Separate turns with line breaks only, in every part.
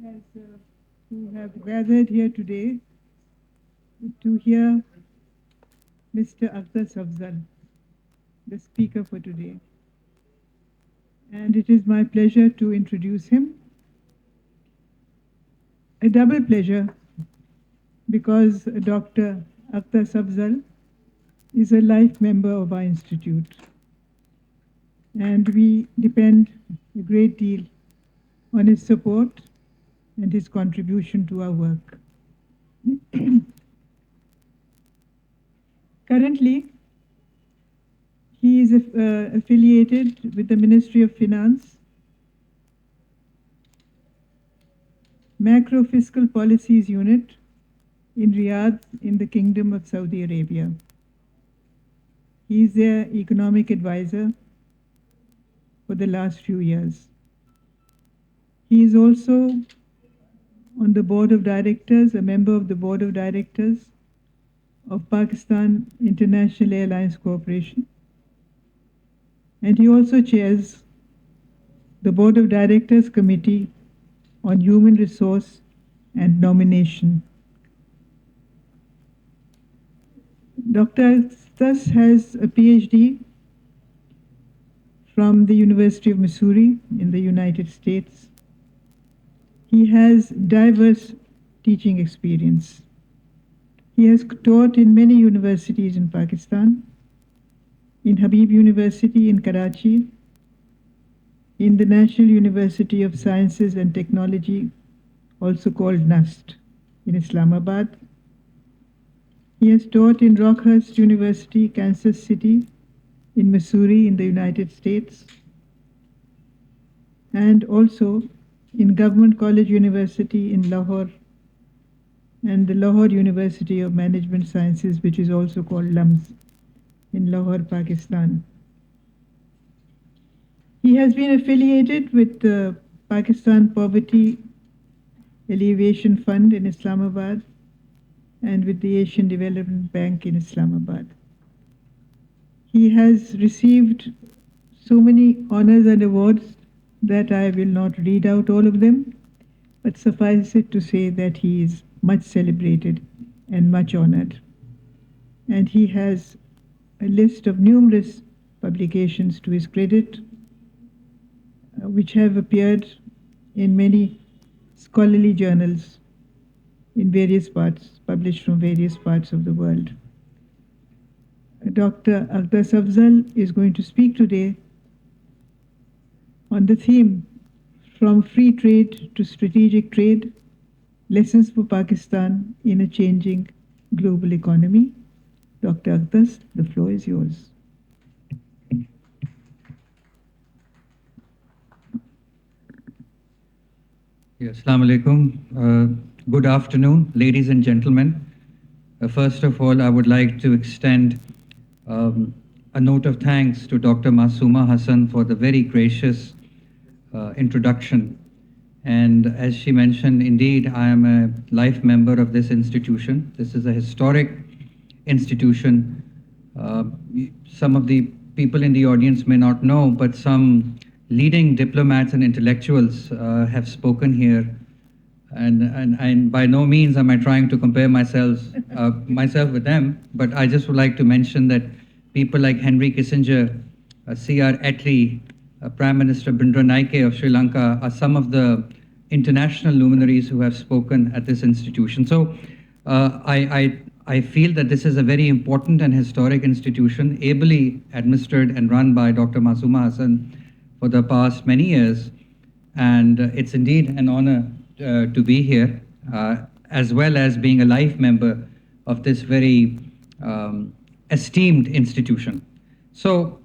As who have gathered here today to hear Mr. Aqdas Afzal, the speaker for today. And it is my pleasure to introduce him. A double pleasure because Dr. Aqdas Afzal is a life member of our institute. And we depend a great deal on his support and his contribution to our work. Currently, he is affiliated with the Ministry of Finance, Macro Fiscal Policies Unit in Riyadh in the Kingdom of Saudi Arabia. He is their economic advisor for the last few years. He is also on the board of directors, a member of the board of directors of Pakistan International Airlines Corporation. And he also chairs the board of directors committee on human resource and nomination. Dr. Aqdas has a PhD from the University of Missouri in the United States. He has diverse teaching experience. He has taught in many universities in Pakistan, in Habib University in Karachi, in the National University of Sciences and Technology, also called NUST, in Islamabad. He has taught in Rockhurst University, Kansas City, in Missouri in the United States, and also in Government College University in Lahore and the Lahore University of Management Sciences, which is also called LUMS, in Lahore, Pakistan. He has been affiliated with the Pakistan Poverty Alleviation Fund in Islamabad and with the Asian Development Bank in Islamabad. He has received so many honors and awards that I will not read out all of them, but suffice it to say that he is much celebrated and much honored. And he has a list of numerous publications to his credit, which have appeared in many scholarly journals in various parts, published from various parts of the world. Dr. Aqdas Afzal is going to speak today on the theme From Free Trade to Strategic Trade, Lessons for Pakistan in a Changing Global Economy. Dr. Aqdas, the floor is yours.
Yes, Assalamu alaikum. Good afternoon, ladies and gentlemen. First of all, I would like to extend a note of thanks to Dr. Masooma Hassan for the very gracious introduction. And as she mentioned, indeed, I am a life member of this institution. This is a historic institution. Some of the people in the audience may not know, but some leading diplomats and intellectuals have spoken here. And by no means am I trying to compare myself with them, but I just would like to mention that people like Henry Kissinger, C.R. Attlee, Prime Minister Bindra Naike of Sri Lanka are some of the international luminaries who have spoken at this institution. So I feel that this is a very important and historic institution, ably administered and run by Dr. Masooma Hassan for the past many years. And it's indeed an honor to be here, as well as being a life member of this very esteemed institution. So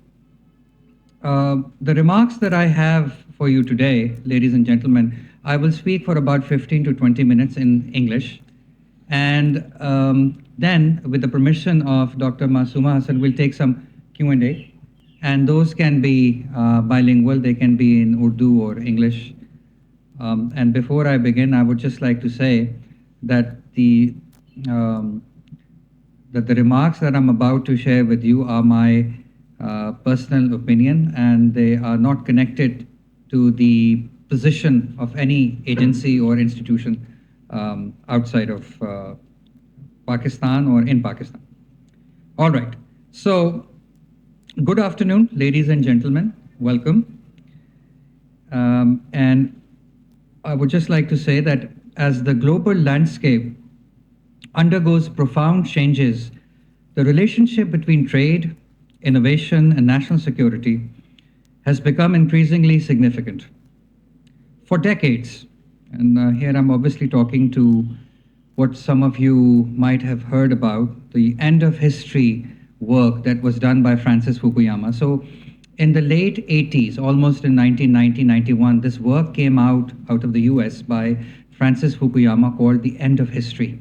the remarks that I have for you today, ladies and gentlemen, I will speak for about 15 to 20 minutes in English. And then, with the permission of Dr. Masooma Hassan, we'll take some Q&A. And those can be bilingual, they can be in Urdu or English. And before I begin, I would just like to say that the remarks that I'm about to share with you are my personal opinion, and they are not connected to the position of any agency or institution outside of Pakistan or in Pakistan. All right. So, good afternoon, ladies and gentlemen. Welcome. And I would just like to say that as the global landscape undergoes profound changes, the relationship between trade, innovation, and national security has become increasingly significant. For decades, and here I'm obviously talking to what some of you might have heard about, the end of history work that was done by Francis Fukuyama. So in the late 80s, almost in 1990, 91, this work came out of the US by Francis Fukuyama called The End of History,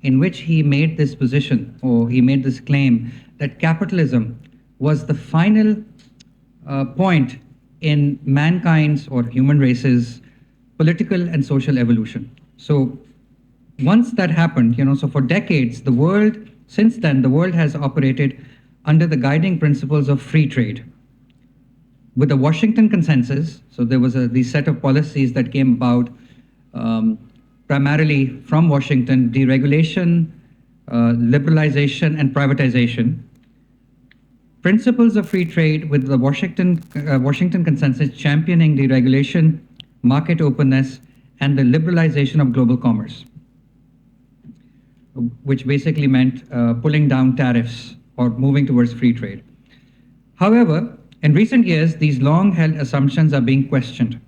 in which he made this position, or he made this claim, that capitalism was the final point in mankind's or human race's political and social evolution. So once that happened, so for decades, since then, the world has operated under the guiding principles of free trade. With the Washington Consensus, so there was the set of policies that came about primarily from Washington: deregulation, liberalization, and privatization. Principles of free trade, with the Washington Consensus championing deregulation, market openness, and the liberalization of global commerce, which basically meant pulling down tariffs or moving towards free trade. However, in recent years, these long-held assumptions are being questioned.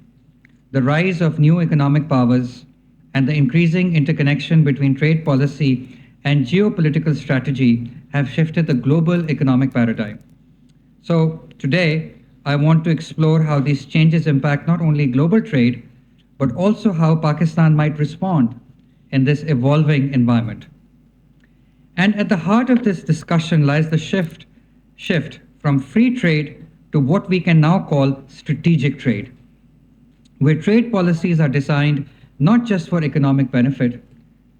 The rise of new economic powers and the increasing interconnection between trade policy and geopolitical strategy have shifted the global economic paradigm. So today, I want to explore how these changes impact not only global trade, but also how Pakistan might respond in this evolving environment. And at the heart of this discussion lies the shift from free trade to what we can now call strategic trade, where trade policies are designed not just for economic benefit,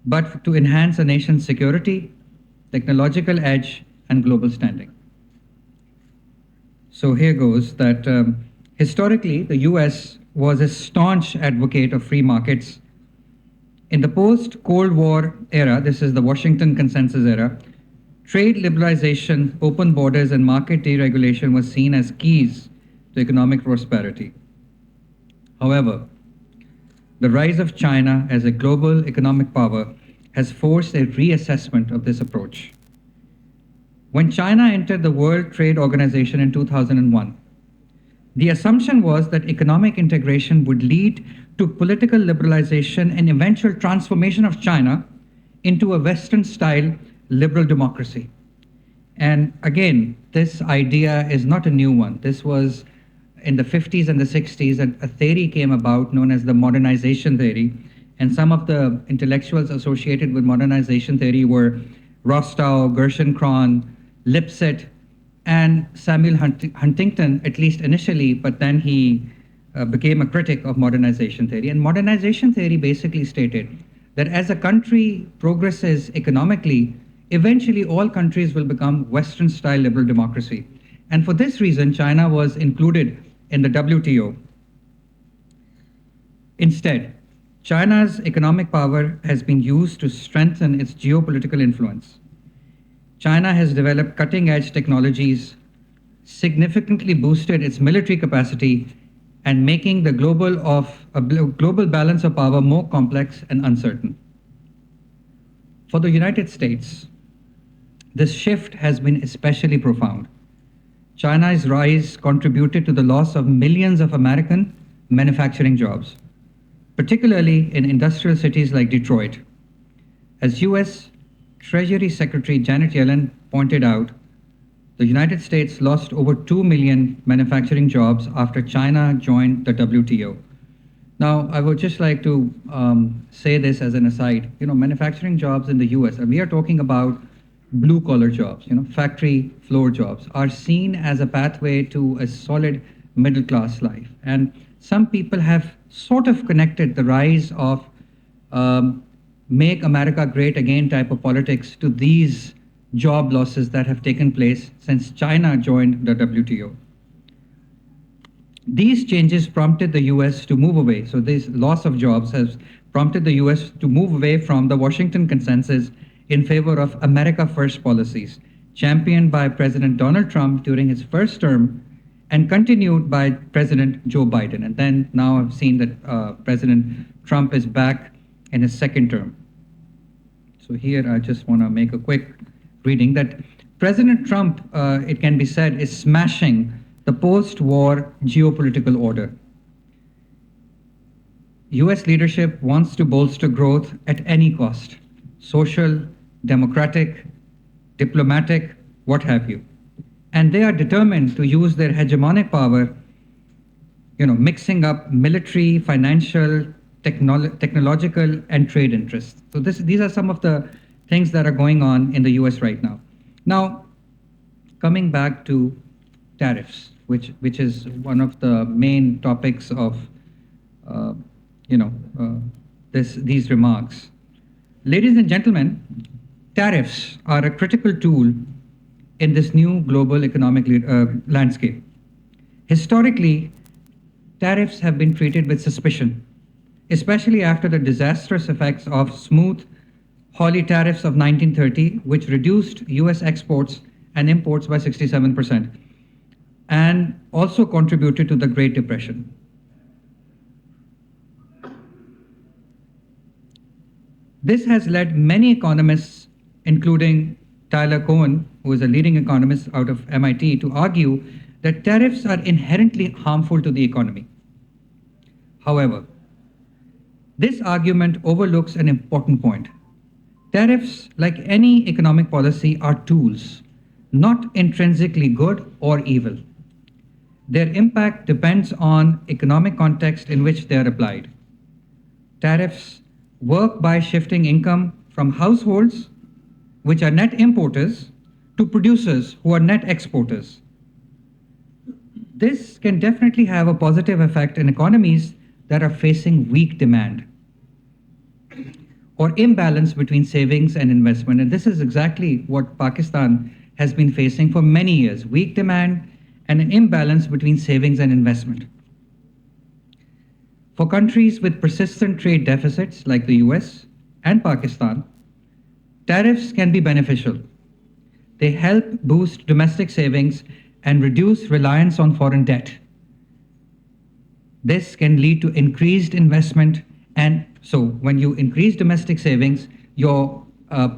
but to enhance a nation's security, technological edge, and global standing. So here goes that historically, the US was a staunch advocate of free markets. In the post-Cold War era, this is the Washington Consensus era, trade liberalization, open borders, and market deregulation was seen as keys to economic prosperity. However, the rise of China as a global economic power has forced a reassessment of this approach. When China entered the World Trade Organization in 2001, the assumption was that economic integration would lead to political liberalization and eventual transformation of China into a Western-style liberal democracy. And again, this idea is not a new one. This was in the 50s and the 60s, a theory came about known as the modernization theory. And some of the intellectuals associated with modernization theory were Rostow, Gershon Kron, Lipset, and Samuel Huntington, at least initially, but then he became a critic of modernization theory. And modernization theory basically stated that as a country progresses economically, eventually all countries will become Western-style liberal democracy. And for this reason, China was included in the WTO. Instead, China's economic power has been used to strengthen its geopolitical influence. China has developed cutting-edge technologies, significantly boosted its military capacity, and making the global balance of power more complex and uncertain. For the United States, this shift has been especially profound. China's rise contributed to the loss of millions of American manufacturing jobs, particularly in industrial cities like Detroit. As US Treasury Secretary Janet Yellen pointed out, the United States lost over 2 million manufacturing jobs after China joined the WTO. Now, I would just like to say this as an aside. Manufacturing jobs in the US, and we are talking about blue-collar jobs, factory floor jobs, are seen as a pathway to a solid middle-class life. And some people have sort of connected the rise of make America great again type of politics to these job losses that have taken place since China joined the WTO. These changes prompted the US to move away. So, this loss of jobs has prompted the US to move away from the Washington consensus in favor of America First policies, championed by President Donald Trump during his first term and continued by President Joe Biden. And then now I've seen that President Trump is back in his second term. So, here I just want to make a quick reading that President Trump, it can be said, is smashing the post-war geopolitical order. US leadership wants to bolster growth at any cost, social, democratic, diplomatic, what have you. And they are determined to use their hegemonic power, mixing up military, financial, technological, and trade interests. So these are some of the things that are going on in the US right now. Now, coming back to tariffs, which is one of the main topics of these remarks. Ladies and gentlemen, tariffs are a critical tool in this new global economic landscape. Historically, tariffs have been treated with suspicion, especially after the disastrous effects of smooth Hawley tariffs of 1930, which reduced US exports and imports by 67%, and also contributed to the Great Depression. This has led many economists, including Tyler Cowen, who is a leading economist out of MIT, to argue that tariffs are inherently harmful to the economy. However, this argument overlooks an important point. Tariffs, like any economic policy, are tools, not intrinsically good or evil. Their impact depends on economic context in which they are applied. Tariffs work by shifting income from households, which are net importers, to producers who are net exporters. This can definitely have a positive effect in economies that are facing weak demand or imbalance between savings and investment. And this is exactly what Pakistan has been facing for many years, weak demand and an imbalance between savings and investment. For countries with persistent trade deficits like the US and Pakistan, tariffs can be beneficial. They help boost domestic savings and reduce reliance on foreign debt. This can lead to increased investment, and so when you increase domestic savings, your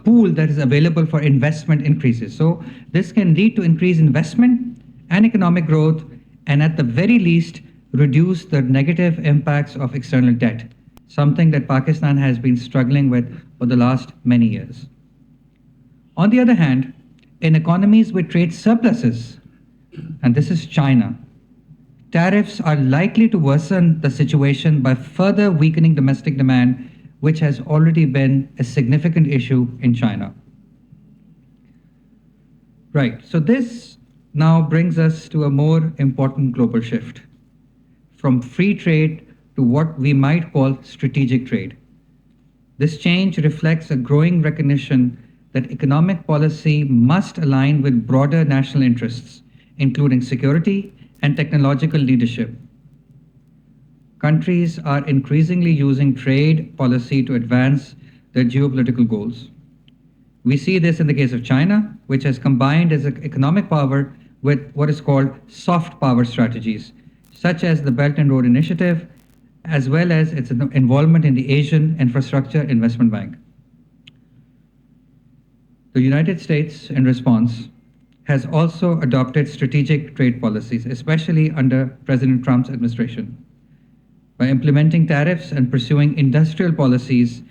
pool that is available for investment increases. So this can lead to increased investment and economic growth, and at the very least, reduce the negative impacts of external debt, something that Pakistan has been struggling with for the last many years. On the other hand, in economies with trade surpluses, and this is China, tariffs are likely to worsen the situation by further weakening domestic demand, which has already been a significant issue in China. Right, so this now brings us to a more important global shift from free trade to what we might call strategic trade. This change reflects a growing recognition that economic policy must align with broader national interests, including security and technological leadership. Countries are increasingly using trade policy to advance their geopolitical goals. We see this in the case of China, which has combined its economic power with what is called soft power strategies, such as the Belt and Road Initiative, as well as its involvement in the Asian Infrastructure Investment Bank. The United States, in response, has also adopted strategic trade policies, especially under President Trump's administration. By implementing tariffs and pursuing industrial policies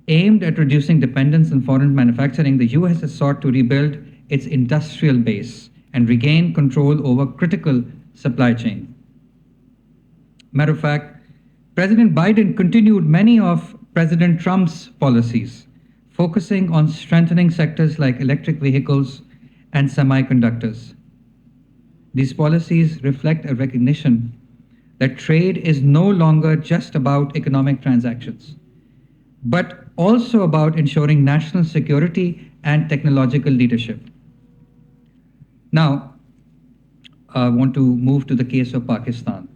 aimed at reducing dependence on foreign manufacturing, the US has sought to rebuild its industrial base and regain control over critical supply chain. Matter of fact, President Biden continued many of President Trump's policies, focusing on strengthening sectors like electric vehicles and semiconductors. These policies reflect a recognition that trade is no longer just about economic transactions, but also about ensuring national security and technological leadership. Now, I want to move to the case of Pakistan.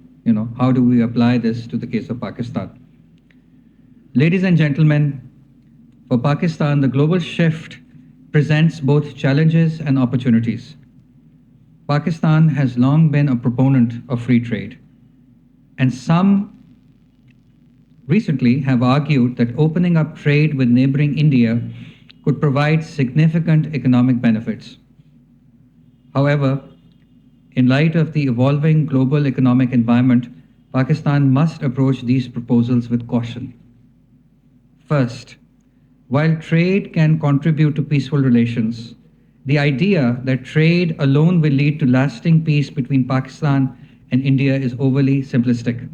How do we apply this to the case of Pakistan? Ladies and gentlemen, for Pakistan, the global shift presents both challenges and opportunities. Pakistan has long been a proponent of free trade, and some recently have argued that opening up trade with neighboring India could provide significant economic benefits. However, in light of the evolving global economic environment, Pakistan must approach these proposals with caution. First, while trade can contribute to peaceful relations, the idea that trade alone will lead to lasting peace between Pakistan and India is overly simplistic.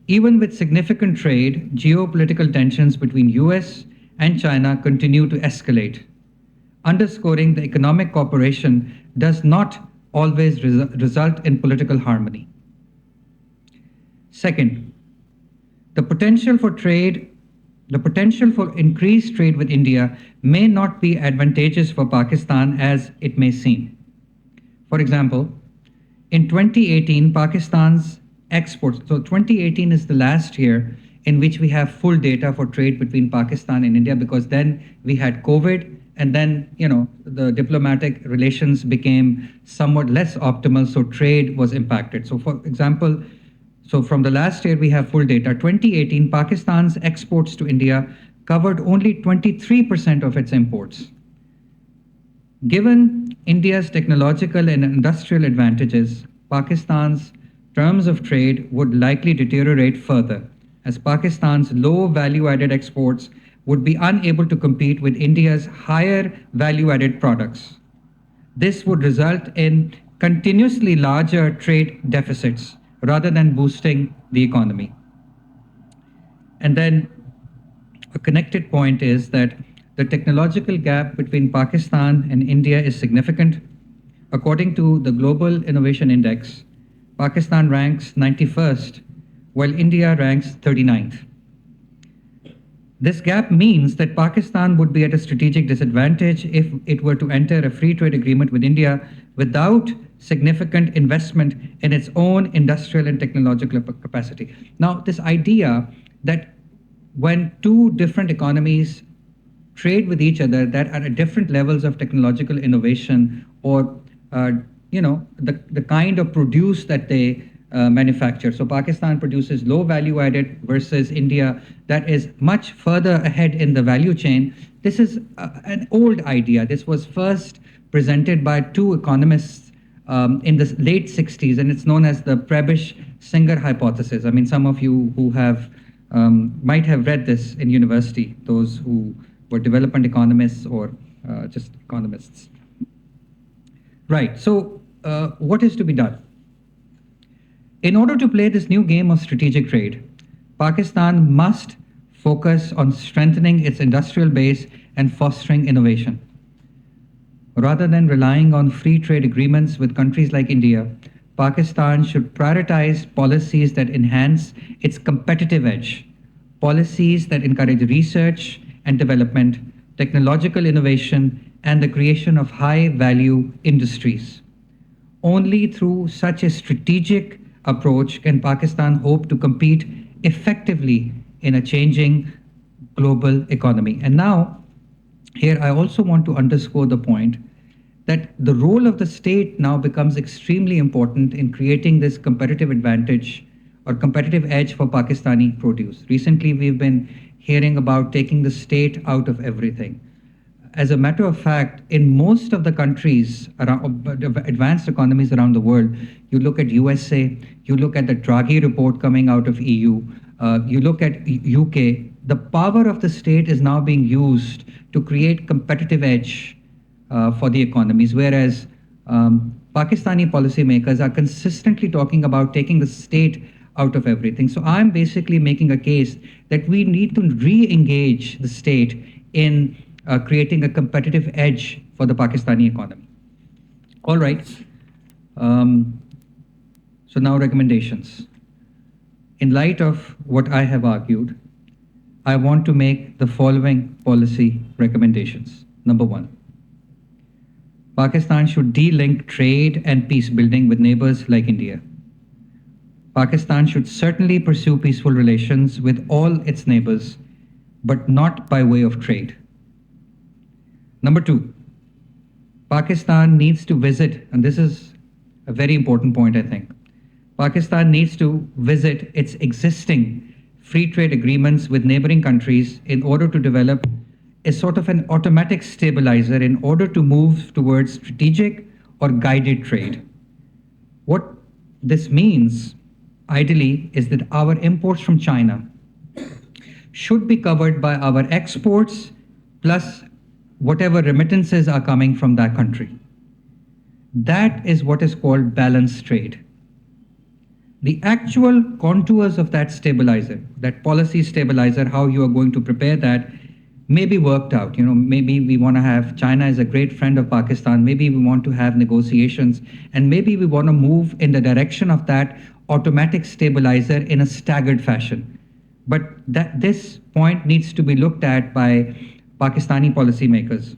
Even with significant trade, geopolitical tensions between US and China continue to escalate, underscoring the economic cooperation does not always result in political harmony. Second, the potential for increased trade with India may not be advantageous for Pakistan as it may seem. For example, in 2018, Pakistan's exports, so 2018 is the last year in which we have full data for trade between Pakistan and India, because then we had COVID, and then the diplomatic relations became somewhat less optimal, so trade was impacted. So for example, from the last year we have full data. 2018, Pakistan's exports to India covered only 23% of its imports. Given India's technological and industrial advantages, Pakistan's terms of trade would likely deteriorate further, as Pakistan's low value-added exports would be unable to compete with India's higher value-added products. This would result in continuously larger trade deficits rather than boosting the economy. And then a connected point is that the technological gap between Pakistan and India is significant. According to the Global Innovation Index, Pakistan ranks 91st, while India ranks 39th. This gap means that Pakistan would be at a strategic disadvantage if it were to enter a free trade agreement with India without significant investment in its own industrial and technological capacity. Now, this idea that when two different economies trade with each other that are at different levels of technological innovation, or the kind of produce that they manufacture. So Pakistan produces low value added versus India that is much further ahead in the value chain. This is an old idea. This was first presented by two economists in the late 60s, and it's known as the Prebisch-Singer hypothesis. I mean, some of you who have might have read this in university, those who were development economists or just economists. Right, so what is to be done? In order to play this new game of strategic trade, Pakistan must focus on strengthening its industrial base and fostering innovation. Rather than relying on free trade agreements with countries like India, Pakistan should prioritize policies that enhance its competitive edge, policies that encourage research and development, technological innovation, and the creation of high-value industries. Only through such a strategic approach can Pakistan hope to compete effectively in a changing global economy. And now, here I also want to underscore the point that the role of the state now becomes extremely important in creating this competitive advantage or competitive edge for Pakistani produce. Recently, we've been hearing about taking the state out of everything. As a matter of fact, in most of the countries, advanced economies around the world, you look at USA, you look at the Draghi report coming out of EU, you look at UK, the power of the state is now being used to create competitive edge for the economies, whereas Pakistani policymakers are consistently talking about taking the state out of everything. So I'm basically making a case that we need to re-engage the state in creating a competitive edge for the Pakistani economy. All right. So now recommendations. In light of what I have argued, I want to make the following policy recommendations. Number one, Pakistan should de-link trade and peace building with neighbors like India. Pakistan should certainly pursue peaceful relations with all its neighbors, but not by way of trade. Number two, Pakistan needs to visit, and this is a very important point, I think. Pakistan needs to visit its existing free trade agreements with neighboring countries in order to develop a sort of an automatic stabilizer in order to move towards strategic or guided trade. What this means, ideally, is that our imports from China should be covered by our exports plus whatever remittances are coming from that country. That is what is called balanced trade. The actual contours of that stabilizer, that policy stabilizer, how you are going to prepare that, may be worked out. Maybe we want to have China as a great friend of Pakistan. Maybe we want to have negotiations, and maybe we want to move in the direction of that automatic stabilizer in a staggered fashion. But this point needs to be looked at by Pakistani policymakers.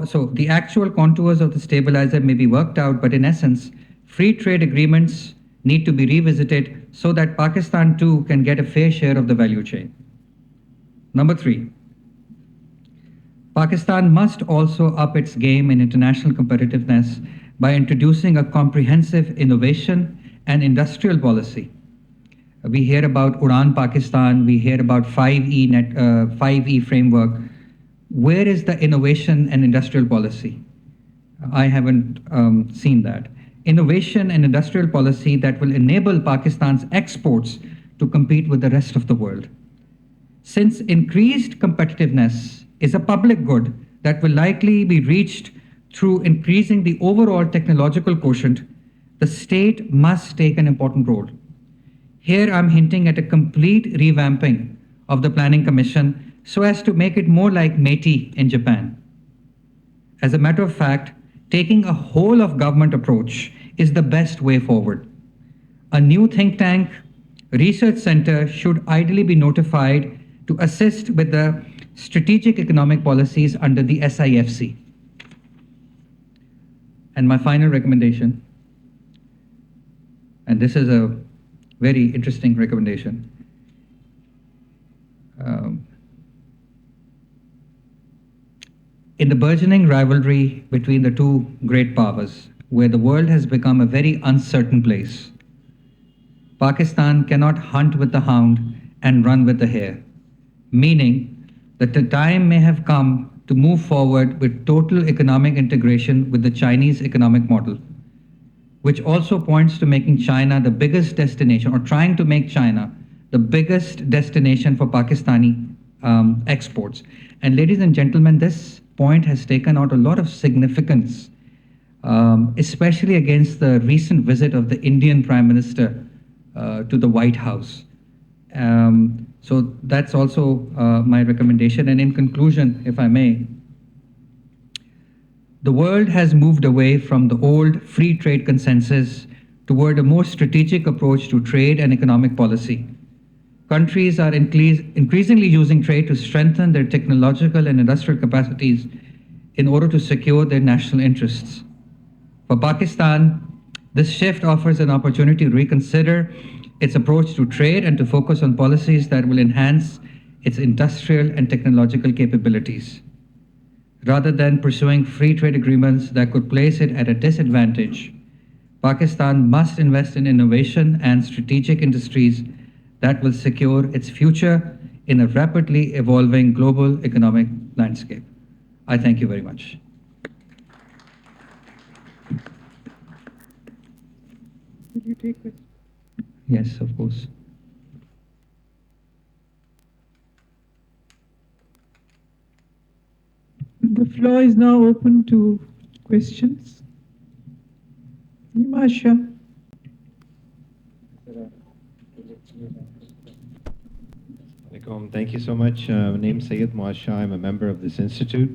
So the actual contours of the stabilizer may be worked out, but in essence, free trade agreements need to be revisited so that Pakistan too can get a fair share of the value chain. Number three, Pakistan must also up its game in international competitiveness by introducing a comprehensive innovation and industrial policy. We hear about Udan Pakistan, we hear about 5E framework. Where is the innovation and industrial policy? I haven't seen that. Innovation and industrial policy that will enable Pakistan's exports to compete with the rest of the world. Since increased competitiveness is a public good that will likely be reached through increasing the overall technological quotient, the state must take an important role. Here I'm hinting at a complete revamping of the Planning Commission so as to make it more like METI in Japan. As a matter of fact, taking a whole of government approach is the best way forward. A new think tank, research center should ideally be notified to assist with the strategic economic policies under the SIFC. And my final recommendation, and this is a very interesting recommendation. In the burgeoning rivalry between the two great powers, where the world has become a very uncertain place, Pakistan cannot hunt with the hound and run with the hare, meaning that the time may have come to move forward with total economic integration with the Chinese economic model, which also points to making China the biggest destination, or trying to make China the biggest destination for Pakistani exports. And ladies and gentlemen, this point has taken out a lot of significance, especially against the recent visit of the Indian Prime Minister to the White House. So that's also my recommendation. And in conclusion, if I may, the world has moved away from the old free trade consensus toward a more strategic approach to trade and economic policy. Countries are increasingly using trade to strengthen their technological and industrial capacities in order to secure their national interests. For Pakistan, this shift offers an opportunity to reconsider its approach to trade and to focus on policies that will enhance its industrial and technological capabilities. Rather than pursuing free trade agreements that could place it at a disadvantage, Pakistan must invest in innovation and strategic industries that will secure its future in a rapidly evolving global economic landscape. I thank you very much.
Will you take questions?
Yes, of course.
The floor is now open to questions. Masha.
Thank you so much. My name is Syed Muasha. I'm a member of this institute.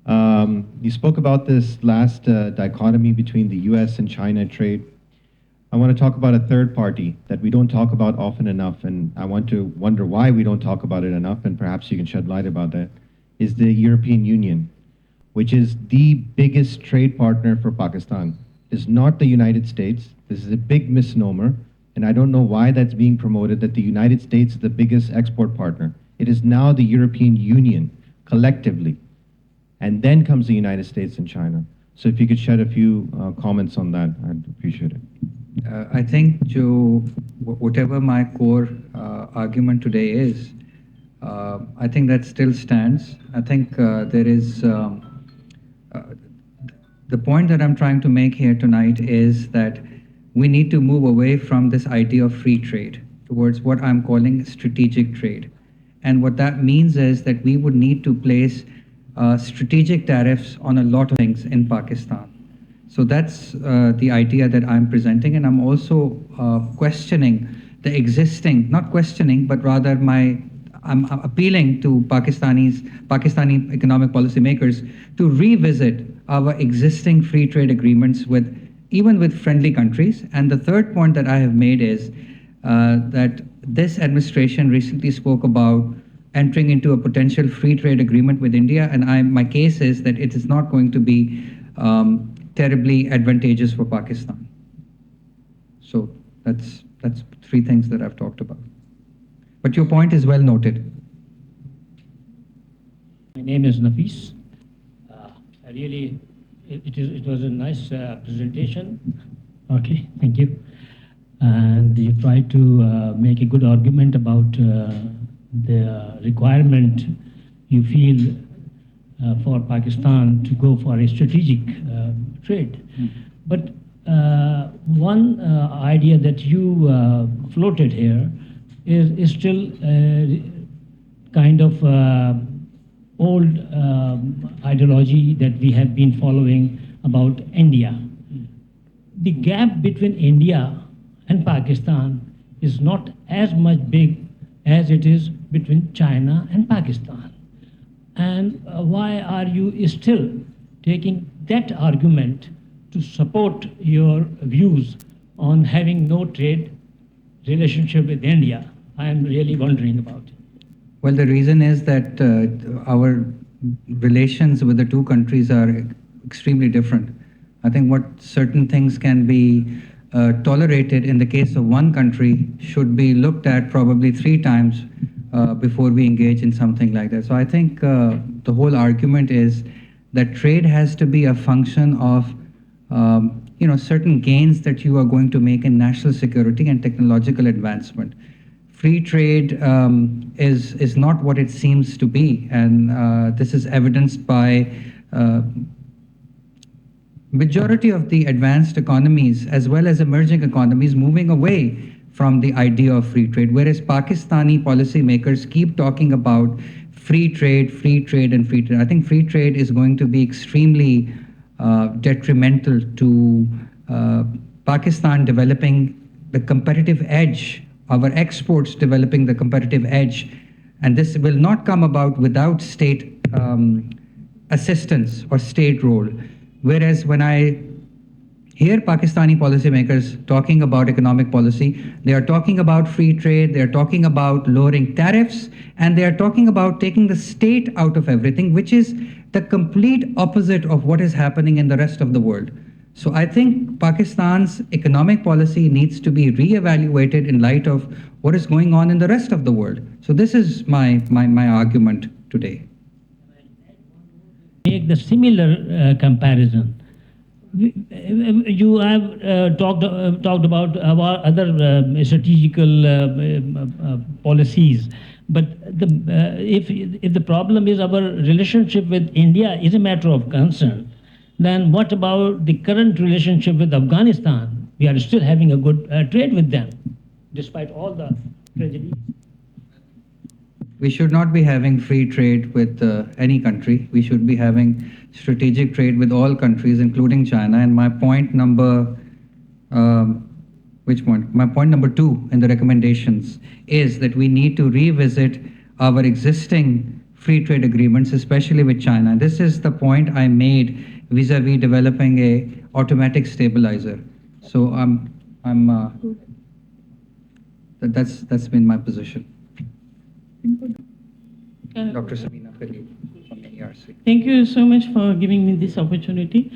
You spoke about this last dichotomy between the US and China trade. I want to talk about a third party that we don't talk about often enough, and I want to wonder why we don't talk about it enough, and perhaps you can shed light about that, is the European Union. which is the biggest trade partner for Pakistan, is not the United States. This is a big misnomer, and I don't know why that's being promoted, that the United States is the biggest export partner. It is now the European Union collectively, and then comes the United States and China. So if you could shed a few comments on that, I'd appreciate it.
I think, Joe, whatever my core argument today is, I think that still stands. I think there is uh, the point that I'm trying to make here tonight is that we need to move away from this idea of free trade towards what I'm calling strategic trade. And what that means is that we would need to place strategic tariffs on a lot of things in Pakistan. So that's the idea that I'm presenting, and I'm also questioning the existing, not questioning, but rather I'm appealing to Pakistani economic policymakers to revisit our existing free trade agreements even with friendly countries. And the third point that I have made is that this administration recently spoke about entering into a potential free trade agreement with India, and my case is that it is not going to be terribly advantageous for Pakistan. So that's three things that I've talked about. But your point is well noted.
My name is Nafis. I really, it was a nice presentation. Okay, thank you. And you tried to make a good argument about the requirement you feel for Pakistan to go for a strategic trade. But one idea that you floated here is still kind of old ideology that we have been following about India. The gap between India and Pakistan is not as much big as it is between China and Pakistan. And why are you still taking that argument to support your views on having no trade relationship with India? I am really wondering about it.
Well, the reason is that our relations with the two countries are extremely different. I think what certain things can be tolerated in the case of one country should be looked at probably 3 times before we engage in something like that. So I think the whole argument is that trade has to be a function of certain gains that you are going to make in national security and technological advancement. Free trade is not what it seems to be, and this is evidenced by majority of the advanced economies as well as emerging economies moving away from the idea of free trade, whereas Pakistani policymakers keep talking about free trade, and free trade. I think free trade is going to be extremely detrimental to Pakistan developing the competitive edge, our exports developing the competitive edge, and this will not come about without state assistance or state role. Whereas when I hear Pakistani policymakers talking about economic policy, they are talking about free trade, they are talking about lowering tariffs, and they are talking about taking the state out of everything, which is the complete opposite of what is happening in the rest of the world. So I think Pakistan's economic policy needs to be reevaluated in light of what is going on in the rest of the world. So this is my argument today.
Make the similar comparison. You have talked about our other strategical policies, but if the problem is our relationship with India is a matter of concern, then what about the current relationship with Afghanistan? We are still having a good trade with them, despite all the tragedies.
We should not be having free trade with any country. We should be having strategic trade with all countries, including China. And my point number, which point? My point number 2 in the recommendations is that we need to revisit our existing free trade agreements, especially with China. This is the point I made vis-a-vis developing a automatic stabilizer. So that's been my position. Dr. Sabina Khalil from the ERC.
Thank you so much for giving me this opportunity.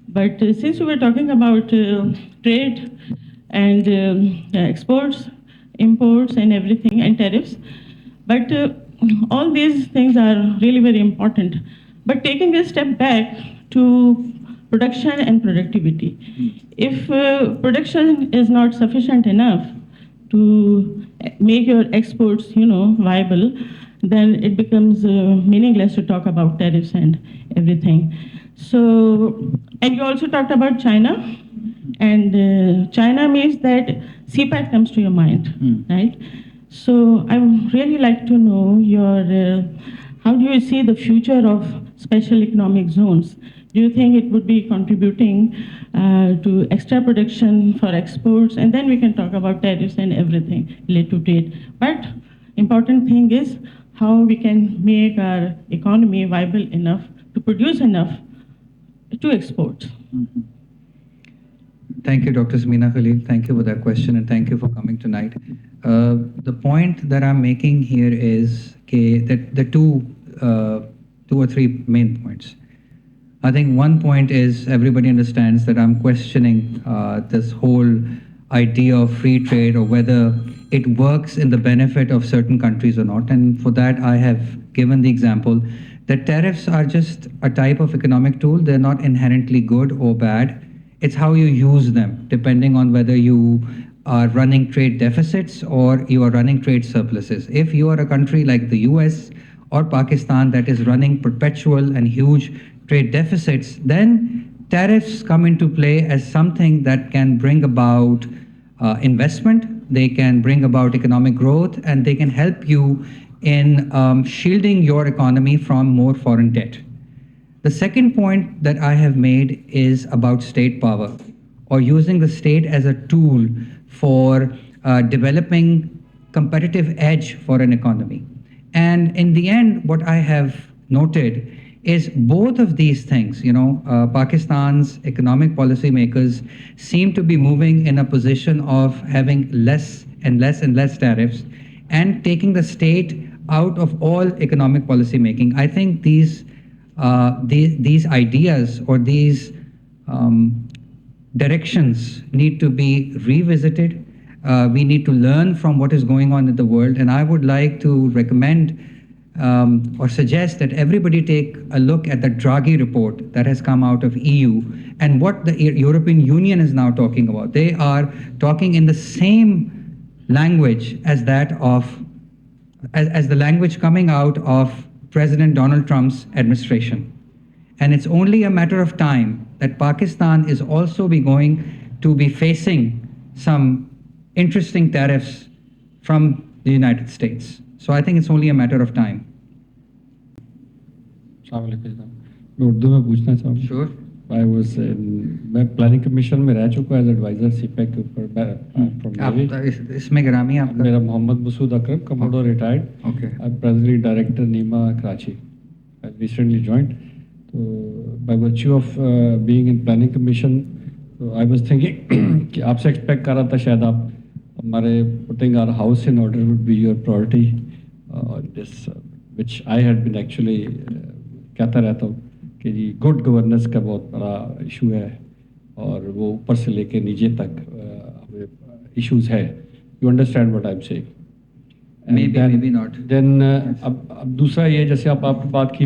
But since we were talking about trade and exports, imports, and everything, and tariffs, but all these things are really very important. But taking a step back to production and productivity, if production is not sufficient enough to make your exports, viable, then it becomes meaningless to talk about tariffs and everything. So, and you also talked about China, and China means that CPAC comes to your mind, right? So, I would really like to know how do you see the future of special economic zones? Do you think it would be contributing to extra production for exports? And then we can talk about tariffs and everything related to trade. But important thing is how we can make our economy viable enough to produce enough to export.
Thank you, Dr. Samina Khalil. Thank you for that question and thank you for coming tonight. The point that I'm making here is that the two or three main points. I think one point is everybody understands that I'm questioning this whole idea of free trade or whether it works in the benefit of certain countries or not. And for that, I have given the example that tariffs are just a type of economic tool. They're not inherently good or bad. It's how you use them, depending on whether you are running trade deficits or you are running trade surpluses. If you are a country like the US or Pakistan that is running perpetual and huge trade deficits, then tariffs come into play as something that can bring about investment, they can bring about economic growth, and they can help you in shielding your economy from more foreign debt. The second point that I have made is about state power or using the state as a tool for developing competitive edge for an economy. And in the end, what I have noted is both of these things, Pakistan's economic policymakers seem to be moving in a position of having less and less and less tariffs and taking the state out of all economic policy making. I think these ideas or these directions need to be revisited. We need to learn from what is going on in the world, and I would like to recommend or suggest that everybody take a look at the Draghi report that has come out of EU and what the European Union is now talking about. They are talking in the same language as that of as the language coming out of President Donald Trump's administration. And it's only a matter of time that Pakistan is also going to be facing some interesting tariffs from the United States. So I think it's only a matter of time.
मैं उर्दू में पूछना चाहूँगा.
Sure.
मैं planning commission में रह चुका as adviser CPEC के ऊपर.
आप इसमें ग्रामी आपका?
मेरा Mohammad Masood Akram, commodore retired.
Okay.
Presently director नीमा Karachi. I recently joined. So by virtue of being in planning commission, so I was thinking कि आपसे expect कर रहा था शायद आप हमारे putting our house in order would be your priority this which I had been actually कहता रहता हूँ कि जी गुड गवर्नेंस का बहुत बड़ा इशू है और वो ऊपर से लेके नीचे तक हमें इश्यूज है. You understand what I am saying?
Maybe not.
Then अब दूसरा ये जैसे आपने बात की,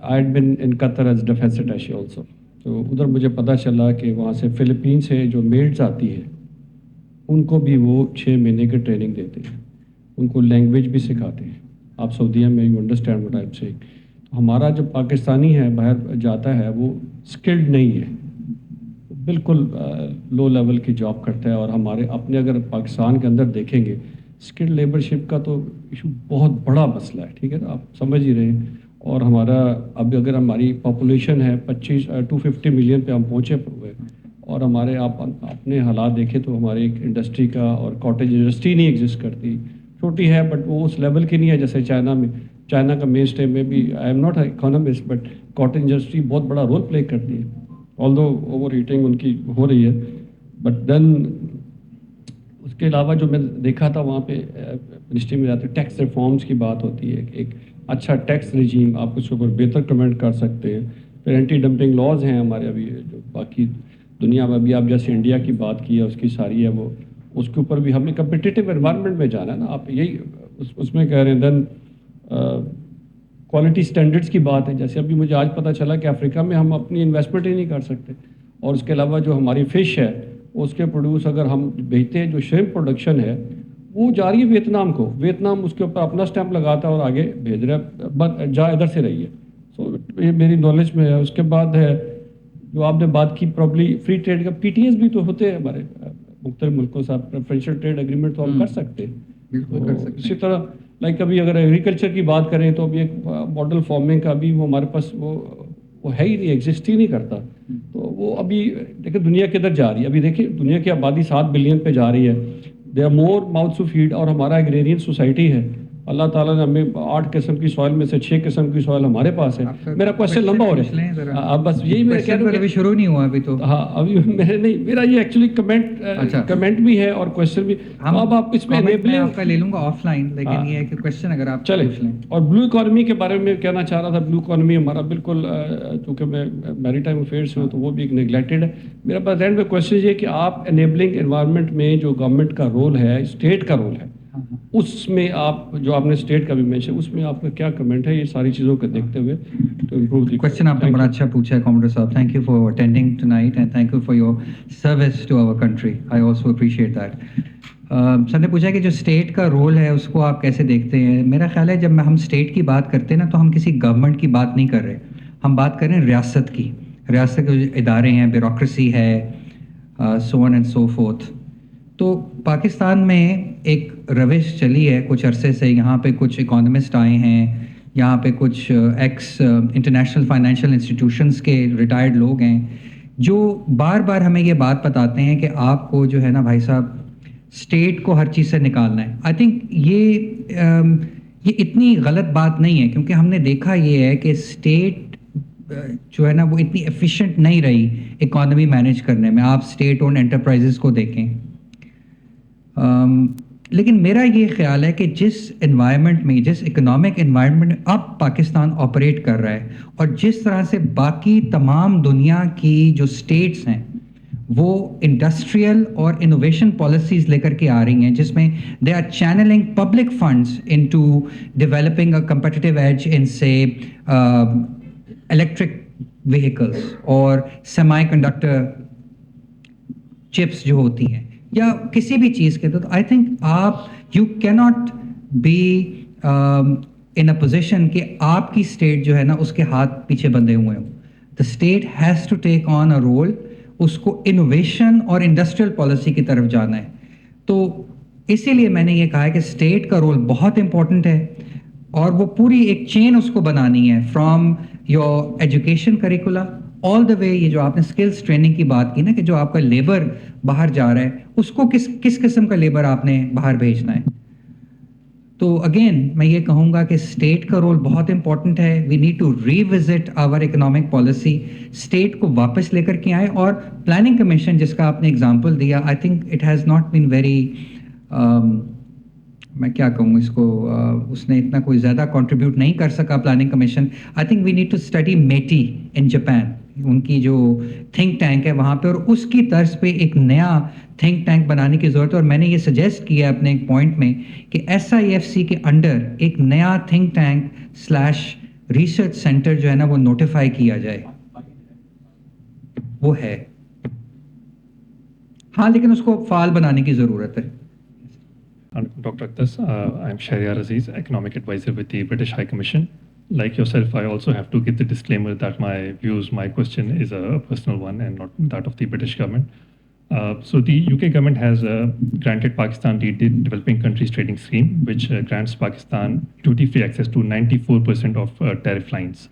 I had been in Qatar as defence attache also. तो उधर मुझे पता चला कि वहाँ से फिलीपीन से जो मेड्स आती हैं उनको भी वो 6 महीने की ट्रेनिंग देते हैं, उनको लैंग्वेज भी सिखाते हैं. आप सऊदीया में, you understand what I am saying. हमारा जो पाकिस्तानी है बाहर जाता है वो स्किल्ड नहीं है, बिल्कुल लो लेवल की जॉब करता है. और हमारे अपने अगर पाकिस्तान के अंदर देखेंगे स्किल्ड लेबरशिप का तो इशू बहुत बड़ा मसला है. ठीक है ना, आप समझ ही रहे हैं. और हमारा अभी अगर हमारी पॉपुलेशन है 250 मिलियन पे हम पहुँचे हुए और हमारे आप अपने हालात देखें तो हमारी एक इंडस्ट्री का और कॉटेज इंडस्ट्री नहीं एग्जिस्ट करती. छोटी है बट वो उस लेवल की नहीं है जैसे चाइना में. चाइना का मेन स्ट्रीम में भी, I am not economist, but cottage industry बहुत बड़ा रोल प्ले करती है. ऑल्दो ओवर हीटिंग उनकी हो रही है, बट देन उसके अलावा जो मैं देखा था वहाँ पे मिनिस्ट्री में जाते टैक्स रिफॉर्म्स की बात होती है. एक اچھا ٹیکس رجیم، آپ اس کے اوپر بہتر کمنٹ کر سکتے ہیں. پھر اینٹی ڈمپنگ لاز ہیں ہمارے ابھی جو باقی دنیا میں بھی، آپ جیسے انڈیا کی بات کی ہے اس کی ساری ہے وہ، اس کے اوپر بھی ہم نے کمپٹیٹیو انوائرمنٹ میں جانا ہے نا. آپ یہی اس میں کہہ رہے ہیں. دین کوالٹی سٹینڈرڈس کی بات ہے. جیسے ابھی مجھے آج پتہ چلا کہ افریقہ میں ہم اپنی انویسٹمنٹ ہی نہیں کر سکتے. اور اس کے علاوہ جو ہماری فش ہے اس کے پروڈیوس اگر ہم بھیجتے ہیں، جو شrimp پروڈکشن ہے وہ جا رہی ہے ویتنام کو. ویتنام اس کے اوپر اپنا اسٹیمپ لگاتا ہے اور آگے بھیج رہا ہے، بس جا ادھر سے رہی ہے. سو یہ میری نالج میں ہے. اس کے بعد ہے جو آپ نے بات کی پرابلی فری ٹریڈ کا، پی ٹی ایس بھی تو ہوتے ہیں ہمارے مختلف ملکوں سے. پریفرینشیل ٹریڈ اگریمنٹ تو ہم کر سکتے ہیں.
بالکل کر سکتے ہیں.
اسی طرح لائک ابھی اگر ایگریکلچر کی بات کریں تو ابھی ایک ماڈل فارمنگ کا بھی وہ ہمارے پاس وہ ہے ہی نہیں، ایگزسٹ ہی نہیں کرتا. تو وہ ابھی دیکھیں دنیا کدھر جا رہی ہے. ابھی دیکھیں دنیا کی آبادی 7 بلین پہ جا رہی ہے. They are more mouths to feed. اور ہمارا ایگریرین سوسائٹی ہے. اللہ تعالیٰ نے ہمیں 8 قسم کی سوائل میں سے 6 قسم کی سوائل ہمارے پاس ہے. میرا کوشچن لمبا ہو رہا ہے. اب بس یہی میں کہہ رہا ہوں
ابھی شروع نہیں ہوا ابھی تو.
ہاں ابھی میرا یہ ایکچولی کمنٹ بھی ہے اور کوشچن بھی. اب آپ اس میں
میں آپ کا لے لوں گا آف لائن، لیکن یہ ہے کہ کوشچن اگر آپ
چلیں.
پوچھ لیں.
اور بلو اکانومی کے بارے میں کہنا چاہ رہا تھا. بلو اکانومی ہمارا بالکل، چونکہ میں میری ٹائم افیئرس ہوں تو وہ بھی ایک نیگلیکٹڈ ہے. میرا بس اینڈ میں کوشچن یہ کہ آپ انیبلنگ انوائرمنٹ میں جو گورنمنٹ کا رول ہے، اسٹیٹ کا رول ہے، اس میں آپ جو آپ نے اسٹیٹ کا بھی مینشن، اس میں آپ کا کیا کمنٹ ہے یہ ساری چیزوں کو دیکھتے ہوئے ٹو امپروو دی.
کوشچن آپ نے بڑا اچھا پوچھا ہے کامریڈر صاحب. Thank you for attending tonight and thank you for your service to our country. I also appreciate that. Sir نے پوچھا کہ جو اسٹیٹ کا رول ہے اس کو آپ کیسے دیکھتے ہیں. میرا خیال ہے جب ہم اسٹیٹ کی بات کرتے ہیں نا تو ہم کسی گورنمنٹ کی بات نہیں کر رہے، ہم بات کر رہے ہیں ریاست کی. ریاست کے جو ادارے ہیں، بیوروکریسی ہے، سو آن اینڈ سو فورتھ. تو پاکستان میں ایک روش چلی ہے کچھ عرصے سے. یہاں پہ کچھ اکانومسٹ آئے ہیں، یہاں پہ کچھ ایکس انٹرنیشنل فائنینشیل انسٹیٹیوشنس کے ریٹائرڈ لوگ ہیں جو بار بار ہمیں یہ بات بتاتے ہیں کہ آپ کو جو ہے نا بھائی صاحب اسٹیٹ کو ہر چیز سے نکالنا ہے. آئی تھنک یہ اتنی غلط بات نہیں ہے، کیونکہ ہم نے دیکھا یہ ہے کہ اسٹیٹ جو ہے نا وہ اتنی ایفیشینٹ نہیں رہی اکانومی مینیج کرنے میں. آپ اسٹیٹ اون انٹرپرائزز کو دیکھیں. لیکن میرا یہ خیال ہے کہ جس انوائرمنٹ میں، جس اکنامک انوائرمنٹ میں اب پاکستان آپریٹ کر رہا ہے اور جس طرح سے باقی تمام دنیا کی جو اسٹیٹس ہیں وہ انڈسٹریل اور انوویشن پالیسیز لے کر کے آ رہی ہیں، جس میں they are channelling public funds into developing a competitive edge in say electric vehicles اور سیمی کنڈکٹر چپس جو ہوتی ہیں یا کسی بھی چیز کے. تو آئی تھنک آپ یو کی not be in a position کہ آپ کی اسٹیٹ جو ہے نا اس کے ہاتھ پیچھے بندھے ہوئے ہوں. The state has to take on a role. اس کو انوویشن اور انڈسٹریل پالیسی کی طرف جانا ہے. تو اسی لیے میں نے یہ کہا ہے کہ اسٹیٹ کا رول بہت امپورٹنٹ ہے اور وہ پوری ایک چین اس کو بنانی ہے، فرام یور ایجوکیشن کریکولا آل دا وے. یہ جو آپ نے اسکلس ٹریننگ کی بات کی نا کہ جو آپ کا لیبر باہر جا رہا ہے اس کو کس قسم کا لیبر آپ نے باہر بھیجنا ہے. تو اگین میں یہ کہوں گا کہ اسٹیٹ کا رول بہت امپورٹنٹ ہے. We need to revisit our economic policy. State کو واپس لے کر کے آئے. اور پلاننگ کمیشن جس کا آپ نے اگزامپل دیا، I think it has not been very, میں کیا کہوں اس کو، اس نے اتنا کوئی زیادہ کنٹریبیوٹ نہیں کر سکا planning commission. I think we need to study MITI in Japan, ان کی جو تھنک ٹینک ہے وہاں پہ، اور اس کی طرز پہ ایک نیا تھنک ٹینک بنانے کی ضرورت ہے. اور میں نے یہ سجیسٹ کیا اپنے ایک پوائنٹ میں کہ SIFC کے انڈر ایک نیا تھنک ٹینک / ریسرچ سینٹر جو ہے نا وہ نوٹیفائی کیا جائے. وہ ہے ہاں، لیکن اس کو فعال بنانے کی ضرورت ہے.
Dr. Aqdas, I'm Shahryar Aziz, Economic Advisor with the British High Commission. Like yourself, I also have to give the disclaimer that my question is a personal one and not that of the British government. So the UK government has granted Pakistan the Developing Countries Trading Scheme, which grants Pakistan duty-free access to 94% of tariff lines.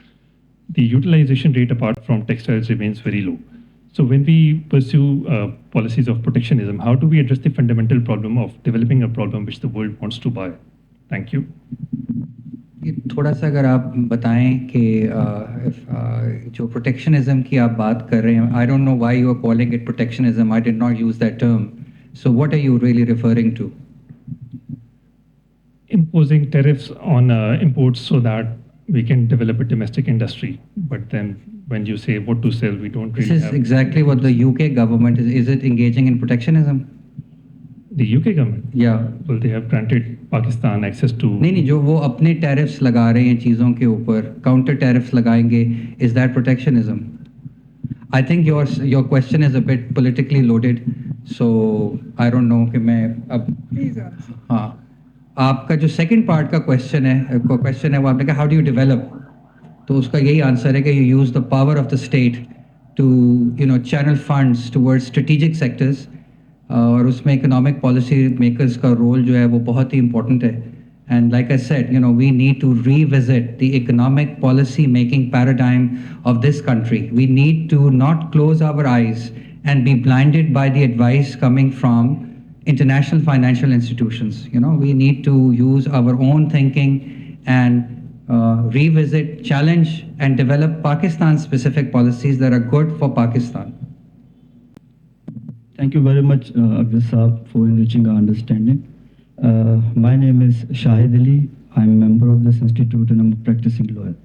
The utilization rate apart from textiles remains very low. So when we pursue policies of protectionism, how do we address the fundamental problem of developing a problem which the world wants to buy? Thank you.
تھوڑا سا اگر آپ بتائیں کہ جو protectionism کی آپ بات کر رہے ہیں، I don't know why you are calling it protectionism. I did not use that term. So what are you really referring to?
imposing tariffs on imports so that we can develop a domestic industry. But then when you say what to sell, we don't
This
really
is
have.
exactly what the UK government is. Is it engaging in protectionism?
The UK government,
Yeah.
well, they have granted Pakistan access to.
नहीं जो वो अपने tariffs लगा रहे हैं चीज़ों के ऊपर काउंटर टैरिफ्स लगाएंगे is that protectionism I think your question is a bit politically loaded so I don't know कि मैं अब
Please answer.
हाँ आपका जो सेकंड पार्ट का क्वेश्चन है वो आपने कहा हाउ डू यू डेवलप तो उसका यही आंसर है कि you use the power of the state to channel funds towards strategic sectors और उसमें इकोनॉमिक पॉलिसी मेकर्स का रोल जो है वो बहुत ही इंपॉर्टेंट है and like I said we need to revisit the economic policy making paradigm of this country we need to not close our eyes and be blinded by the advice coming from international financial institutions. We need to use our own thinking and revisit, challenge, and develop Pakistan-specific policies that are good for Pakistan.
Thank you very much, Aqdas Saab, for enriching our understanding. My name is Shahid Ali. I'm a member of this institute and I'm a practicing lawyer.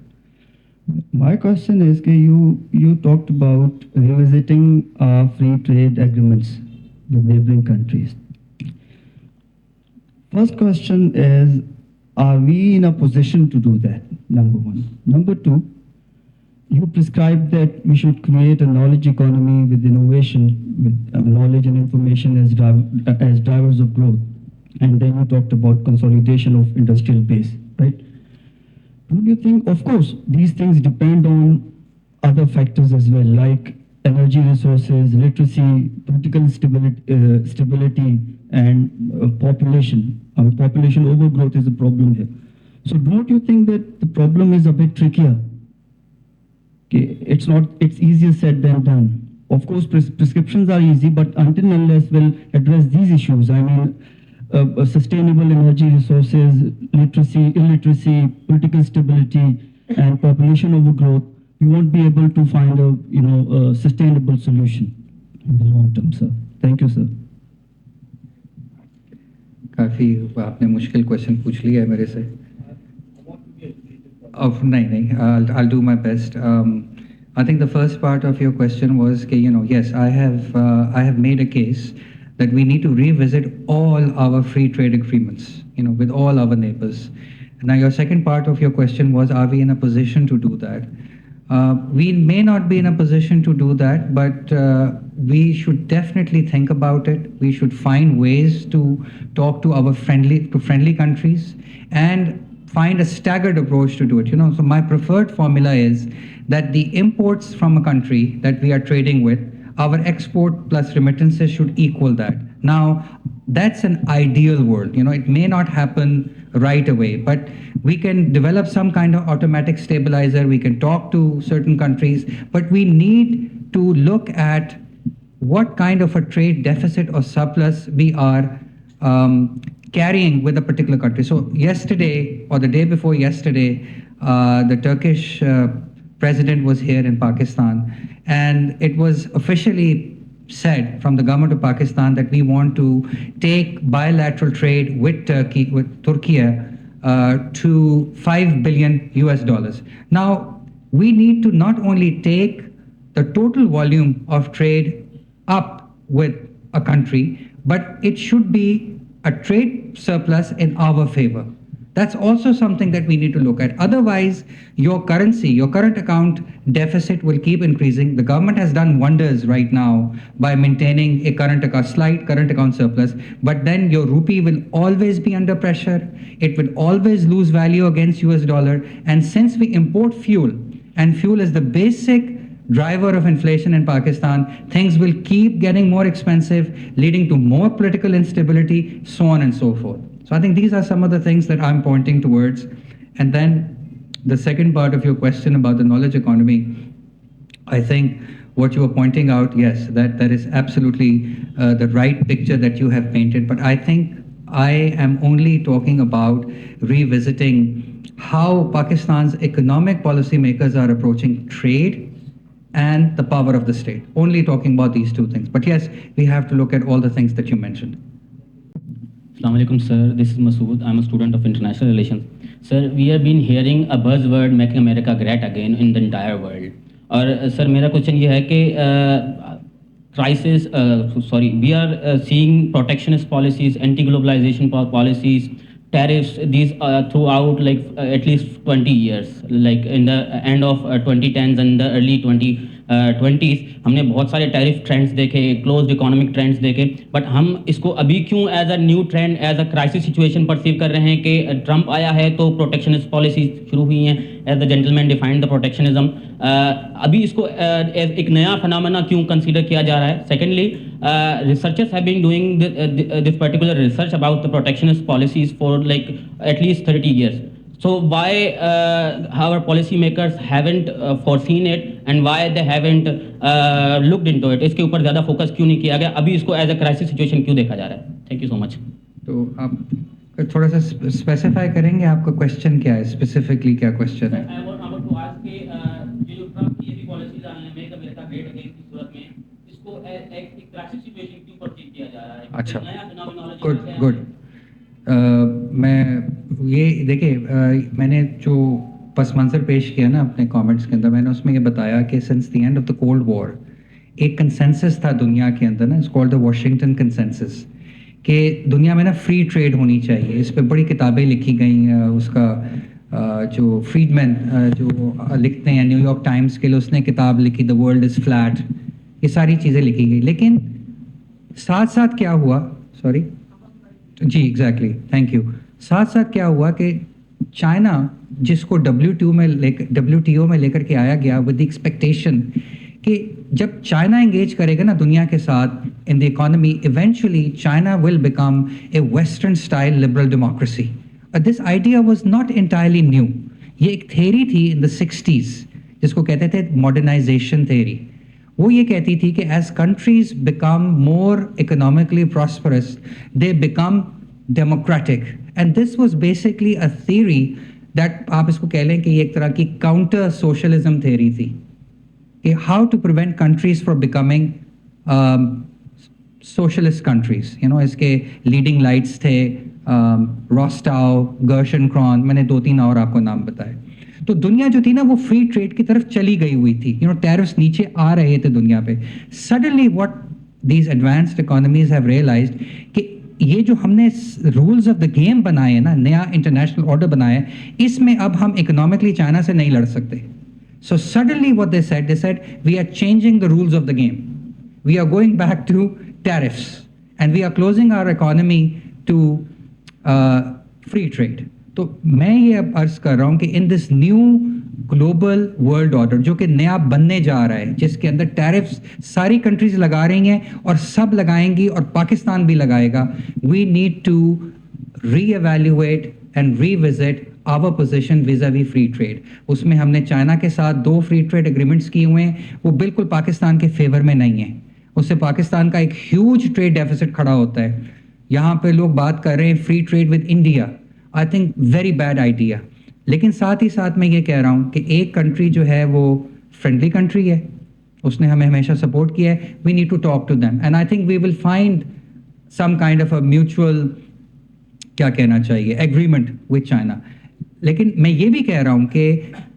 My question is, you talked about revisiting free trade agreements with neighboring countries. First question is, are we in a position to do that? Number one. Number two, you prescribed that we should create a knowledge economy with innovation, with knowledge and information as drivers of growth. And then you talked about consolidation of industrial base, right? Don't you think, of course, these things depend on other factors as well, like energy resources, literacy, political stability, and population. Population overgrowth is a problem here. So don't you think that the problem is a bit trickier? Okay, it's easier said than done. Of course, prescriptions are easy, but until and unless we'll address these issues, I mean, sustainable energy resources, literacy, illiteracy, political stability, and population overgrowth, we won't be able to find a sustainable solution in the long term, sir. Thank you, sir.
काफ़ी आपने मुश्किल question पूछ लिया है मेरे से अब नहीं I'll do my best. I think the first part of your question was yes, I have made a case that we need to revisit all our free trade agreements with all our neighbors. Now your second part of your question was, are we in a position to do that? We may not be in a position to do that, but we should definitely think about it. We should find ways to talk to our friendly countries and find a staggered approach to do it. So my preferred formula is that the imports from a country that we are trading with, our export plus remittances should equal that. Now, that's an ideal world. It may not happen right away, but we can develop some kind of automatic stabilizer. We can talk to certain countries, but we need to look at what kind of a trade deficit or surplus we are carrying with a particular country. So yesterday or the day before yesterday, the Turkish president was here in Pakistan, and it was officially said from the government of Pakistan that we want to take bilateral trade with Turkey to $5 billion US. Now, we need to not only take the total volume of trade up with a country, but it should be a trade surplus in our favor. That's also something that we need to look at. Otherwise, your currency, your current account deficit will keep increasing. The government has done wonders right now by maintaining a slight current account surplus, but then your rupee will always be under pressure. It will always lose value against US dollar. And since we import fuel, and fuel is the basic driver of inflation in Pakistan, things will keep getting more expensive, leading to more political instability, so on and so forth. So I think these are some of the things that I'm pointing towards. And then the second part of your question about the knowledge economy, I think what you are pointing out, yes, that is absolutely the right picture that you have painted. But I think I am only talking about revisiting how Pakistan's economic policymakers are approaching trade and the power of the state. Only talking about these two things. But yes, we have to look at all the things that you mentioned.
Assalamu alaikum, sir. This is Masood. I'm a student of international relations. Sir, we have been hearing a buzzword making America great again in the entire world. और sir मेरा question ये है कि we are seeing protectionist policies, anti-globalization policies, tariffs, these throughout like at least 20 years, like in the end of 2010s and the early 2020s हमने बहुत सारे tariff trends देखे, closed economic trends देखे, but हम इसको अभी क्यों as a new trend, as a crisis situation perceive कर रहे हैं कि ट्रंप आया है तो प्रोटेक्शनिस्ट पॉलिसी शुरू हुई हैं, as the gentleman defined the protectionism, अभी इसको एक नया फिनोमेना क्यों कंसीडर किया जा रहा है? Secondly, researchers have been doing this particular research about the protectionist policies for like at least 30 years. So why our policymakers haven't foreseen it and why they haven't looked into it? इसके ऊपर ज़्यादा focus क्यों नहीं किया गया? अभी इसको as a crisis situation क्यों देखा जा रहा है? Thank you so much.
तो आप थोड़ा सा स्पेसिफाई करेंगे आपका क्वेश्चन क्या है, स्पेसिफिकली क्या क्वेश्चन है?
I want to ask कि ये जो ट्रम्प की ऐसी पॉलिसीज आने में मेक अमेरिका ग्रेट अगेन की सूरत में इसको एक क्राइसिस सिचुएशन क्यों परसीव किया जा रहा है?
अच्छा,
नया फिनोमेनोलॉजी
गुड. मैं ये देखिए, मैंने जो पस मंज़र पेश किया ना अपने कमेंट्स के अंदर, मैंने उसमें ये बताया कि since the end of the cold war एक कंसेंसस था दुनिया के अंदर ना, it's called the Washington consensus, कि दुनिया में ना फ्री ट्रेड होनी चाहिए. इस पे बड़ी किताबें लिखी गई. उसका जो फ्रीडमैन जो लिखते हैं न्यूयॉर्क टाइम्स के लिए, उसने किताब लिखी द वर्ल्ड इज़ फ्लैट. ये सारी चीज़ें लिखी गई, लेकिन साथ साथ क्या हुआ, सॉरी जी एग्जैक्टली, थैंक यू, साथ साथ क्या हुआ कि चाइना जिसको WTO में लेकर के आया गया विद द एक्सपेक्टेशन कि जब चाइना एंगेज करेगा ना दुनिया के साथ in the economy, eventually China will become a western style liberal democracy. This idea was not entirely new. ये एक थेरी थी इन द 60s जिसको कहते थे मॉडर्नाइजेशन थेरी. वो ये कहती थी कि as countries become more economically prosperous they become democratic, and this was basically a theory that आप इसको कह लें कि ये एक तरह की काउंटर सोशलिज्म थ्योरी थी कि how to prevent countries from becoming socialist countries. इसके लीडिंग लाइट्स थे रॉस्टाउ, गर्शन क्रॉन, मैंने 2-3 और आपको नाम बताए. तो दुनिया जो थी ना वो फ्री ट्रेड की तरफ चली गई हुई थी. टैरिफ्स नीचे आ रहे थे दुनिया पे. Suddenly what these advanced economies have realised कि ये जो हमने रूल्स ऑफ द गेम बनाए हैं ना, नया इंटरनेशनल ऑर्डर बनाया है, इसमें अब हम इकोनॉमिकली चाइना से नहीं लड़ सकते. So suddenly what they said we are changing the rules of the game, we are going back to tariffs and we are closing our economy to free trade. तो मैं ये अब अर्ज कर रहा हूँ कि in this new global world order जो कि नया बनने जा रहा है, जिसके अंदर टैरिफ्स सारी कंट्रीज लगा रही हैं और सब लगाएंगी और पाकिस्तान भी लगाएगा, we need to reevaluate and revisit our position vis-a-vis free trade. उसमें हमने चाइना के साथ 2 फ्री ट्रेड एग्रीमेंट्स किए हुए हैं, वो बिल्कुल पाकिस्तान के फेवर में नहीं है. उससे पाकिस्तान का एक ह्यूज ट्रेड डेफिसिट खड़ा होता है. यहाँ पे लोग बात कर रहे हैं free trade with India, I think very bad idea. लेकिन साथ ही साथ मैं ये कह रहा हूँ कि एक कंट्री जो है वो फ्रेंडली कंट्री है, उसने हमें हमेशा सपोर्ट किया है, we need to talk to them and I think we will find some kind of a mutual, क्या कहना चाहिए, एग्रीमेंट विद चाइना. लेकिन मैं ये भी कह रहा हूँ कि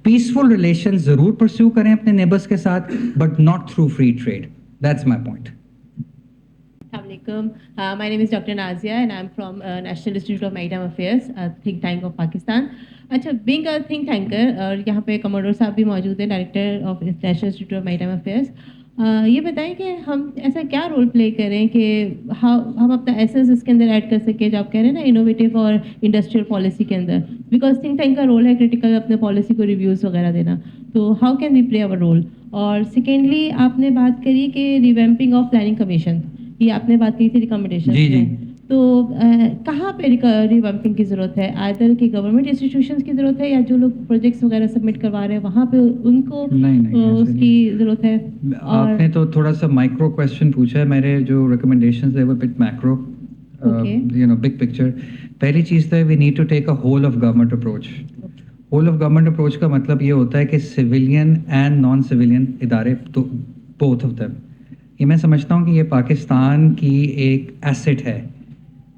पीसफुल रिलेशन ज़रूर परस्यू करें अपने नेबर्स के साथ, but not through free trade. That's my point.
Assalamualaikum. My name is Dr. Nazia and I'm from National Institute of Maritime Affairs, a think tank of Pakistan. अच्छा, being a think tanker, और यहाँ पे commodore साहब भी मौजूद हैं, director of national institute of maritime affairs. ये बताएं कि हम ऐसा क्या रोल प्ले करें कि हम अपना एसेंस इसके अंदर ऐड कर सकें, जो आप कह रहे हैं ना इनोवेटिव और इंडस्ट्रियल पॉलिसी के अंदर, बिकॉज थिंक टैंक का रोल है क्रिटिकल अपने पॉलिसी को रिव्यूज़ वगैरह देना. तो how can we play our role? और सेकेंडली आपने बात करी कि रिवैम्पिंग ऑफ प्लानिंग कमीशन, ये आपने बात की थी रिकमेंडेशन में, तो कहाँ पे रिवैम्पिंग की ज़रूरत है? आइदर कि गवर्नमेंट इंस्टीट्यूशंस की ज़रूरत है या जो लोग प्रोजेक्ट्स वगैरह सबमिट करवा रहे हैं वहाँ पे उनको उसकी ज़रूरत है?
आपने तो थोड़ा सा माइक्रो क्वेश्चन पूछा है. मेरे जो रिकमेंडेशंस है वो बिट मैक्रो, बिग पिक्चर. पहली चीज़ तो है we need to take a whole of government approach. Whole of government approach का मतलब ये होता है कि सिविलियन एंड नॉन सिविलियन इदारे, तो बोथ ऑफ देम. ये मैं समझता हूँ कि ये पाकिस्तान की एक एसेट है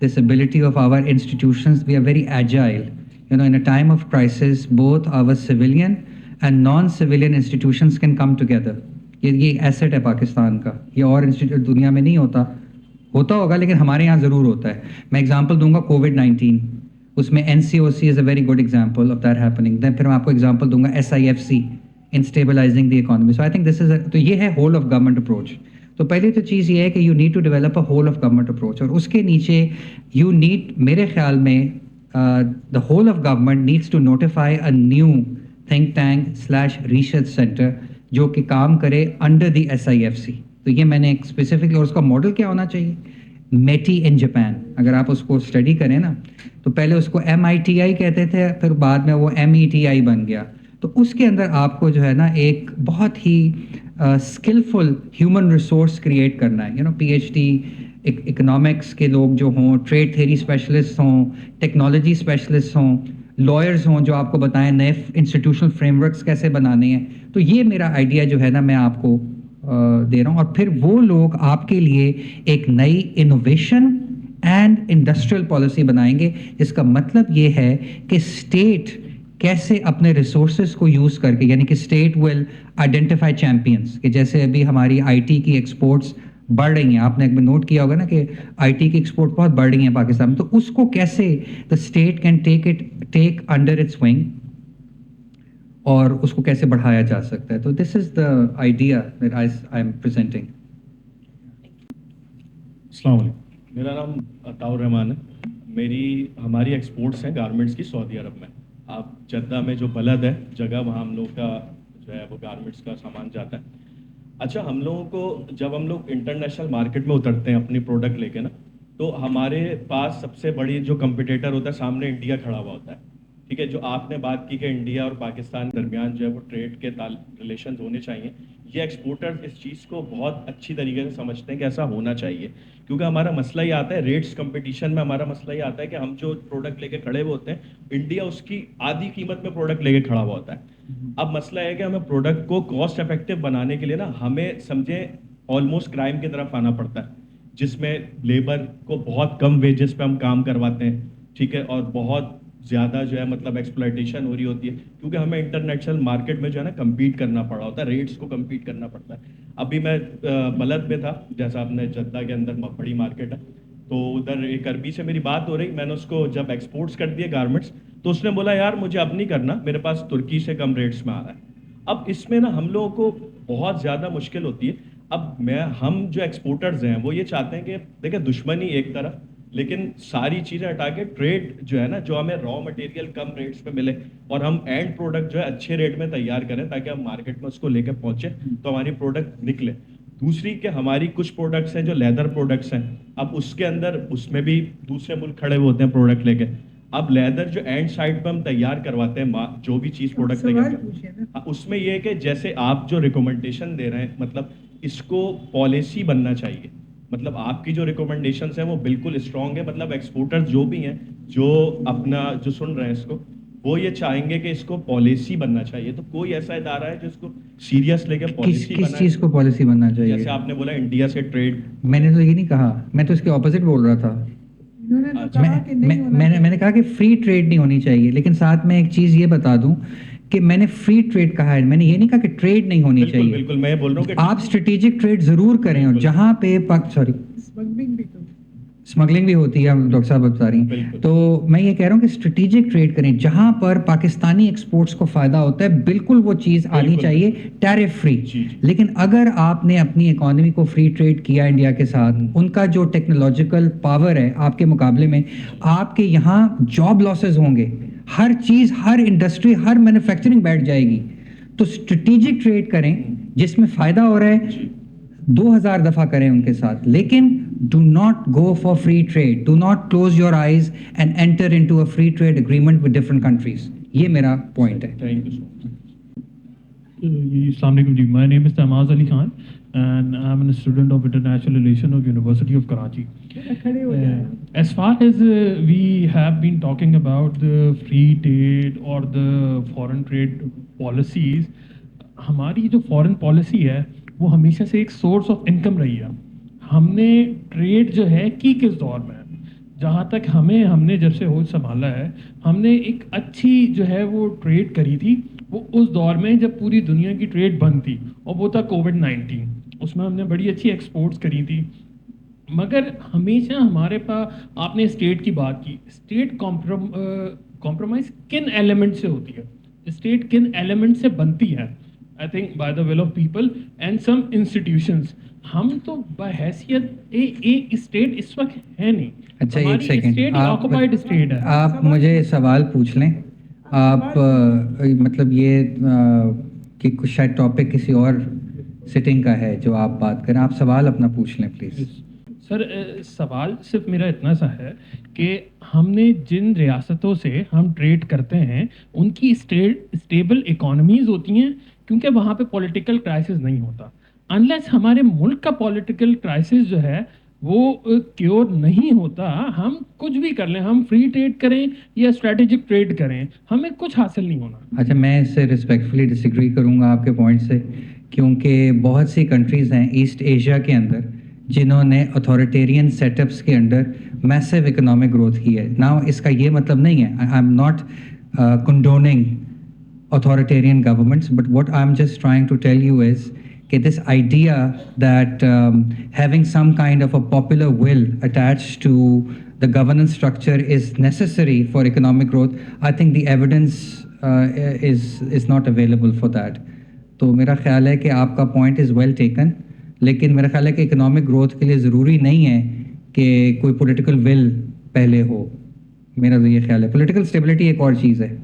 this ability of our institutions. We are very agile. You know, in a time of crisis, both our civilian and non-civilian institutions can come together. یہ ایسٹ ہے پاکستان کا, یہ اور انسٹیٹیوٹ دنیا میں نہیں ہوتا, ہوتا ہوگا لیکن ہمارے یہاں ضرور ہوتا ہے. میں ایگزامپل دوں گا کووڈ-19, اس میں NCOC is a very good example of that happening. Then پھر میں آپ کو ایگزامپل دوں گا SIFC in stabilising the economy. So I think this is تو یہ ہے ہول آف گورنمنٹ اپروچ. تو پہلی تو چیز یہ ہے کہ you need to develop a whole of government approach, اور اس کے نیچے یو نیڈ, میرے خیال میں the whole of government needs to notify a new think tank / research center جو کہ کام کرے انڈر دی SIFC. تو یہ میں نے ایک اسپیسیفک, اور اس کا ماڈل کیا ہونا چاہیے, میٹی ان جاپان. اگر آپ اس کو اسٹڈی کریں نا, تو پہلے اس کو MITI کہتے تھے, پھر بعد میں وہ METI بن گیا. تو اس کے اندر آپ کو جو ہے نا ایک بہت ہی اسکلفل ہیومن ریسورس کریٹ کرنا ہے. یو نو PhD اکنامکس کے لوگ جو ہوں, ٹریڈ تھیری اسپیشلسٹ ہوں, ٹیکنالوجی اسپیشلسٹ ہوں, لائرز ہوں جو آپ کو بتائیں نئے انسٹیٹیوشنل فریم ورکس کیسے بنانے ہیں. تو یہ میرا آئیڈیا جو ہے نا میں آپ کو دے رہا ہوں, اور پھر وہ لوگ آپ کے لیے ایک نئی انوویشن اینڈ انڈسٹریل پالیسی بنائیں گے, جس کا مطلب یہ ہے کہ اسٹیٹ کیسے اپنے ریسورسز کو یوز کر کے, یعنی کہ اسٹیٹ ول آئیڈینٹیفائی چیمپئنس, کہ جیسے ابھی ہماری IT کی ایکسپورٹس بڑھ رہی ہیں, آپ نے نوٹ کیا ہوگا نا کہ IT کی ایکسپورٹ بہت بڑھ رہی ہیں پاکستان میں. تو اس کو کیسے the state can take under its wing, اور اس کو کیسے بڑھایا جا سکتا ہے. تو this is the idea that I am presenting.
السلام علیکم, میرا نام عطاء الرحمان ہے. ہماری ایکسپورٹس ہیں گارمنٹس کی سعودی عرب میں. آپ جدہ میں جو بلد ہے جگہ, وہاں ہم لوگ کا جو ہے وہ گارمنٹس کا سامان جاتا ہے. اچھا, ہم لوگوں کو جب ہم لوگ انٹرنیشنل مارکیٹ میں اترتے ہیں اپنی پروڈکٹ لے کے نا, تو ہمارے پاس سب سے بڑی جو کمپٹیٹر ہوتا ہے سامنے انڈیا کھڑا ہوا ہوتا ہے. ٹھیک ہے, جو آپ نے بات کی کہ انڈیا اور پاکستان کے درمیان جو ہے وہ ٹریڈ کے ریلیشنز ہونے چاہیے, یہ ایکسپورٹرز اس چیز کو بہت اچھی طریقے سے سمجھتے ہیں کہ ایسا ہونا چاہیے. کیونکہ ہمارا مسئلہ یہ آتا ہے ریٹس کمپٹیشن میں, ہمارا مسئلہ یہ آتا ہے کہ ہم جو پروڈکٹ لے کے کھڑے ہوئے ہوتے ہیں, انڈیا اس کی آدھی قیمت میں پروڈکٹ لے کے کھڑا ہوا ہوتا ہے. اب مسئلہ ہے کہ ہمیں پروڈکٹ کو کاسٹ افیکٹو بنانے کے لیے نا ہمیں سمجھیں آلموسٹ کرائم کی طرف آنا پڑتا ہے, جس میں لیبر کو بہت کم ویجز پہ ہم کام کرواتے ہیں. ٹھیک ہے, اور بہت زیادہ جو ہے مطلب ایکسپلائٹیشن ہو رہی ہوتی ہے, کیونکہ ہمیں انٹرنیشنل مارکیٹ میں جو ہے نا کمپیٹ کرنا پڑا ہوتا ہے, ریٹس کو کمپیٹ کرنا پڑتا ہے. ابھی میں بلد میں تھا, جیسا آپ نے جدہ کے اندر بڑی مارکیٹ ہے, تو ادھر ایک عربی سے میری بات ہو رہی, میں نے اس کو جب ایکسپورٹس کر دیے گارمنٹس, تو اس نے بولا یار مجھے اب نہیں کرنا, میرے پاس ترکی سے کم ریٹس میں آ رہا ہے. اب اس میں نا ہم لوگوں کو بہت زیادہ مشکل ہوتی ہے. اب ہم جو ایکسپورٹرز ہیں وہ یہ چاہتے ہیں کہ دیکھیں دشمنی ایک طرف, لیکن ساری چیزیں ہٹا کے ٹریڈ جو ہے نا, جو ہمیں را مٹیریل کم ریٹس پہ ملے اور ہم اینڈ پروڈکٹ جو ہے اچھے ریٹ میں تیار کریں تاکہ ہم مارکیٹ میں اس کو لے کے پہنچے تو ہماری پروڈکٹ نکلے. دوسری کہ ہماری کچھ پروڈکٹس ہیں جو لیدر پروڈکٹس ہیں, اب اس کے اندر اس میں بھی دوسرے ملک کھڑے ہوتے ہیں پروڈکٹ لے کے. اب لیدر جو اینڈ سائڈ پہ ہم تیار کرواتے ہیں, جو بھی چیز پروڈکٹ تیار کرتے ہیں, اس میں یہ ہے کہ جیسے آپ جو ریکمنڈیشن دے رہے ہیں, مطلب اس کو پالیسی بننا چاہیے. مطلب آپ کی جو ریکمنڈیشنز ہیں وہ بالکل اسٹرانگ ہے. مطلب ایکسپورٹر جو بھی ہیں جو اپنا جو سن رہے ہیں اس کو, وہ یہ چاہیں گے کہ اس کو پالیسی بننا چاہیے. تو کوئی ایسا ادارہ ہے جس کو سیریس لے کے پالیسی بنائے,
کس چیز کو پالیسی بننا چاہیے؟
جیسے آپ نے بولا انڈیا سے ٹریڈ,
میں نے تو یہ نہیں کہا, میں تو اس کے اپوزٹ بول رہا تھا. میں نے کہا کہ فری ٹریڈ نہیں ہونی چاہیے, لیکن ساتھ میں ایک چیز یہ بتا دوں کہ میں نے فری ٹریڈ کہا ہے, میں نے یہ نہیں کہا کہ ٹریڈ نہیں ہونی چاہیے.
بالکل میں بول رہا ہوں کہ
آپ اسٹریٹجک ٹریڈ ضرور کریں, اور جہاں پہ اسمگلنگ بھی ہوتی ہے, ڈاکٹر صاحب بتا رہی ہیں, تو میں یہ کہہ رہا ہوں کہ اسٹریٹجک ٹریڈ کریں جہاں پر پاکستانی ایکسپورٹس کو فائدہ ہوتا ہے, بالکل وہ چیز آنی چاہیے ٹیرف فری. لیکن اگر آپ نے اپنی اکانومی کو فری ٹریڈ کیا انڈیا کے ساتھ, ان کا جو ٹیکنالوجیکل پاور ہے آپ کے مقابلے میں, آپ کے یہاں جاب لاسز ہوں گے, ہر چیز, ہر انڈسٹری, ہر مینوفیکچرنگ بیٹھ جائے گی. تو اسٹریٹجک ٹریڈ کریں جس میں فائدہ ہو رہا ہے, 2000 دفعہ کریں ان کے ساتھ, لیکن do not go for free trade. Do not close your eyes and enter into a free trade agreement with different countries. یہ میرا پوائنٹ ہے.
تھینک یو سو مچ.
السلام علیکم جی, my name is Tamaz Ali Khan and I'm a student of International Relations of University of Karachi. As far as we have been talking about the free trade or the foreign trade policies, ہماری جو foreign policy ہے وہ ہمیشہ سے ایک source of income رہی ہے. ہم نے ٹریڈ جو ہے کی کس دور میں, جہاں تک ہم نے جب سے ہوش سنبھالا ہے، ہم نے ایک اچھی جو ہے وہ ٹریڈ کری تھی، وہ اس دور میں جب پوری دنیا کی ٹریڈ بند تھی، اور وہ تھا کووڈ-19۔ اس میں ہم نے بڑی اچھی ایکسپورٹس کری تھی، مگر ہمیشہ ہمارے پاس، آپ نے اسٹیٹ کی بات کی، اسٹیٹ کمپرومائز کن ایلیمنٹ سے ہوتی ہے، اسٹیٹ کن ایلیمنٹ سے بنتی ہے؟ I think by the will of people and some institutions. ہم تو بحیثیت ایک اسٹیٹ اس وقت ہے نہیں۔
اچھا ایک
ہماری
سیکنڈ،
اسٹیٹ آکوپائڈ اسٹیٹ ہے۔
آپ مجھے سوال پوچھ لیں۔ آپ مطلب یہ کہ کچھ شاید ٹاپک کسی اور سٹنگ کا ہے جو آپ بات کریں، آپ سوال اپنا پوچھ لیں پلیز۔
سر سوال صرف میرا اتنا سا ہے کہ ہم نے جن ریاستوں سے ہم ٹریڈ کرتے ہیں ان کی اسٹیبل اکانومیز ہوتی ہیں، کیونکہ وہاں پہ پولیٹیکل کرائسس نہیں ہوتا۔ انلیس ہمارے ملک کا پولیٹیکل کرائسس جو ہے وہ کیور نہیں ہوتا، ہم کچھ بھی کر لیں، ہم فری ٹریڈ کریں یا اسٹریٹجک ٹریڈ کریں، ہمیں کچھ حاصل نہیں ہونا۔
اچھا میں اس سے رسپیکٹفلی ڈس ایگری کروں گا آپ کے پوائنٹ سے، کیونکہ بہت سی کنٹریز ہیں ایسٹ ایشیا کے اندر جنہوں نے اتھارٹیرین سیٹ اپس کے اندر میسو اکنامک گروتھ کی ہے۔ نا اس کا یہ مطلب نہیں ہے، I am not condoning authoritarian governments, but what I'm just trying to tell you is that this idea that having some kind of a popular will attached to the governance structure is necessary for economic growth, I think the evidence is not available for that. تو میرا خیال ہے کہ آپ کا point is well taken, لیکن میرا خیال ہے کہ اکنامک گروتھ کے لیے ضروری نہیں ہے کہ کوئی پولیٹیکل ول پہلے ہو۔ میرا تو یہ خیال ہے، پولیٹیکل اسٹیبلٹی ایک اور چیز ہے۔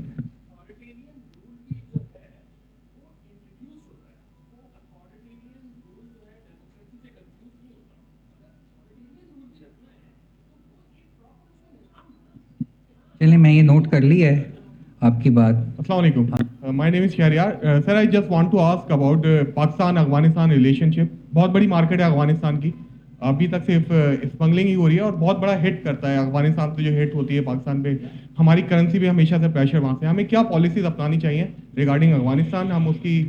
چلیے میں یہ نوٹ کر لی ہے آپ کی بات۔
السلام علیکم، my name is Shahryar. Sir I just want to ask about Pakistan Afghanistan relationship. بہت بڑی مارکیٹ ہے افغانستان کی، ابھی تک صرف اسمگلنگ ہی ہو رہی ہے اور بہت بڑا ہٹ کرتا ہے افغانستان سے، جو ہٹ ہوتی ہے پاکستان پہ، ہماری کرنسی پہ ہمیشہ سے پریشر وہاں سے۔ ہمیں کیا پالیسیز اپنانی چاہیے ریگارڈنگ افغانستان، ہم اس کی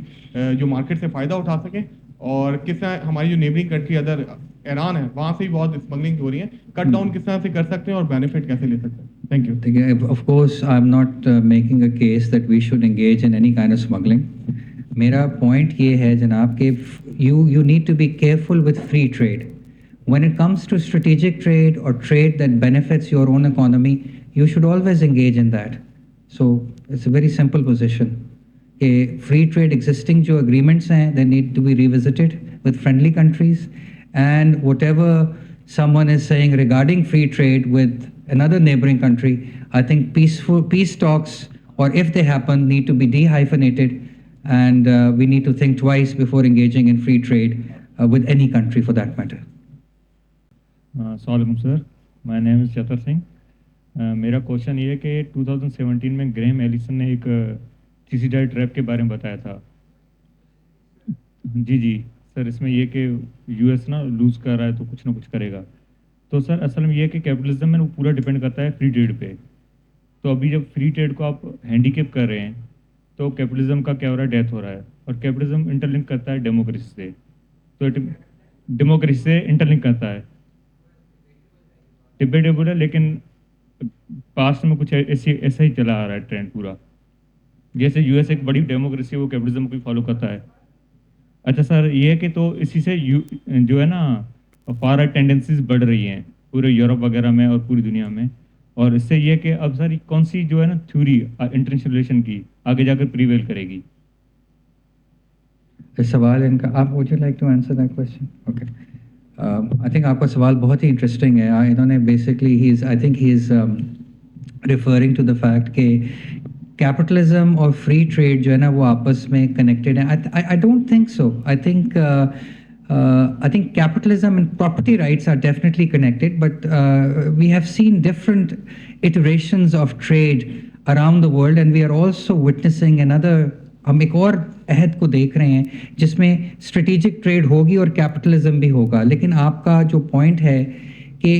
جو مارکیٹ سے فائدہ اٹھا سکیں، اور کس طرح ہماری جو نیبرنگ کنٹری ادر ایران ہے وہاں سے بھی بہت اسمگلنگ ہو رہی ہے، کٹ ڈاؤن کس طرح سے کر سکتے ہیں اور بینیفٹ کیسے لے سکتے ہیں؟ Thank you.
Of course, I'm not making a case that we should engage in any kind of smuggling. میرا پوائنٹ یہ ہے جناب کہ you need to be careful with free trade. When it comes to strategic trade or trade that benefits your own economy, you should always engage in that. So it's a very simple position. کہ free trade existing جو agreements ہیں they need to be revisited with friendly countries, and whatever someone is saying regarding free trade with another neighboring country, I think peace talks, or if they happen, need to be dehyphenated, and we need to think twice before engaging in free trade with any country for that matter.
السلام علیکم سر، مائی name از چتر سنگھ۔ میرا question یہ ہے کہ 2017 میں grim Allison نے ایک سیسیڈائی ٹریپ کے بارے میں بتایا تھا۔ جی سر، اس میں یہ کہ یو ایس نا لوز کر رہا ہے تو کچھ نہ کچھ کرے گا۔ تو سر اصل میں یہ ہے کہ کیپٹلزم میں وہ پورا ڈپینڈ کرتا ہے فری ٹریڈ پہ۔ تو ابھی جب فری ٹریڈ کو آپ ہینڈیکیپ کر رہے ہیں تو کیپٹلزم کا کیا ہو رہا ہے، ڈیتھ ہو رہا ہے، اور کیپٹلزم انٹرلنک کرتا ہے ڈیموکریسی سے، تو ڈیموکریسی سے انٹرلنک کرتا ہے۔ ڈبیٹیبل ہے، لیکن پاسٹ میں کچھ ایسا ہی چلا آ رہا ہے ٹرینڈ پورا، جیسے یو ایس ایک بڑی ڈیموکریسی وہ کیپٹلزم کو فالو کرتا ہے۔ اچھا سر، یہ ہے کہ تو اسی سے جو ہے نا فار رائٹ ٹینڈنسیز بڑھ رہی ہیں پورے یورپ وغیرہ میں اور پوری دنیا میں، اور اس سے یہ کہ اب سر کون سی جو ہے نا تھیوری انٹرنیشنل ریلیشن کی آگے جا کر پریویل کرے گی؟
سوال ان کا، آپ would you like to answer that question? Okay. I think آپ کا سوال بہت ہی انٹرسٹنگ ہے۔ انہوں نے basically I think he is referring to the fact کہ کیپٹلزم اور فری ٹریڈ جو ہے نا وہ آپس میں کنیکٹڈ ہیں۔ I don't think so. I think capitalism and property rights are definitely connected, but we have seen different iterations of trade around the world, and we are also witnessing another ہم ایک اور عہد کو دیکھ رہے ہیں جس میں اسٹریٹجک ٹریڈ ہوگی اور کیپٹلزم بھی ہوگا۔ لیکن آپ کا جو پوائنٹ ہے کہ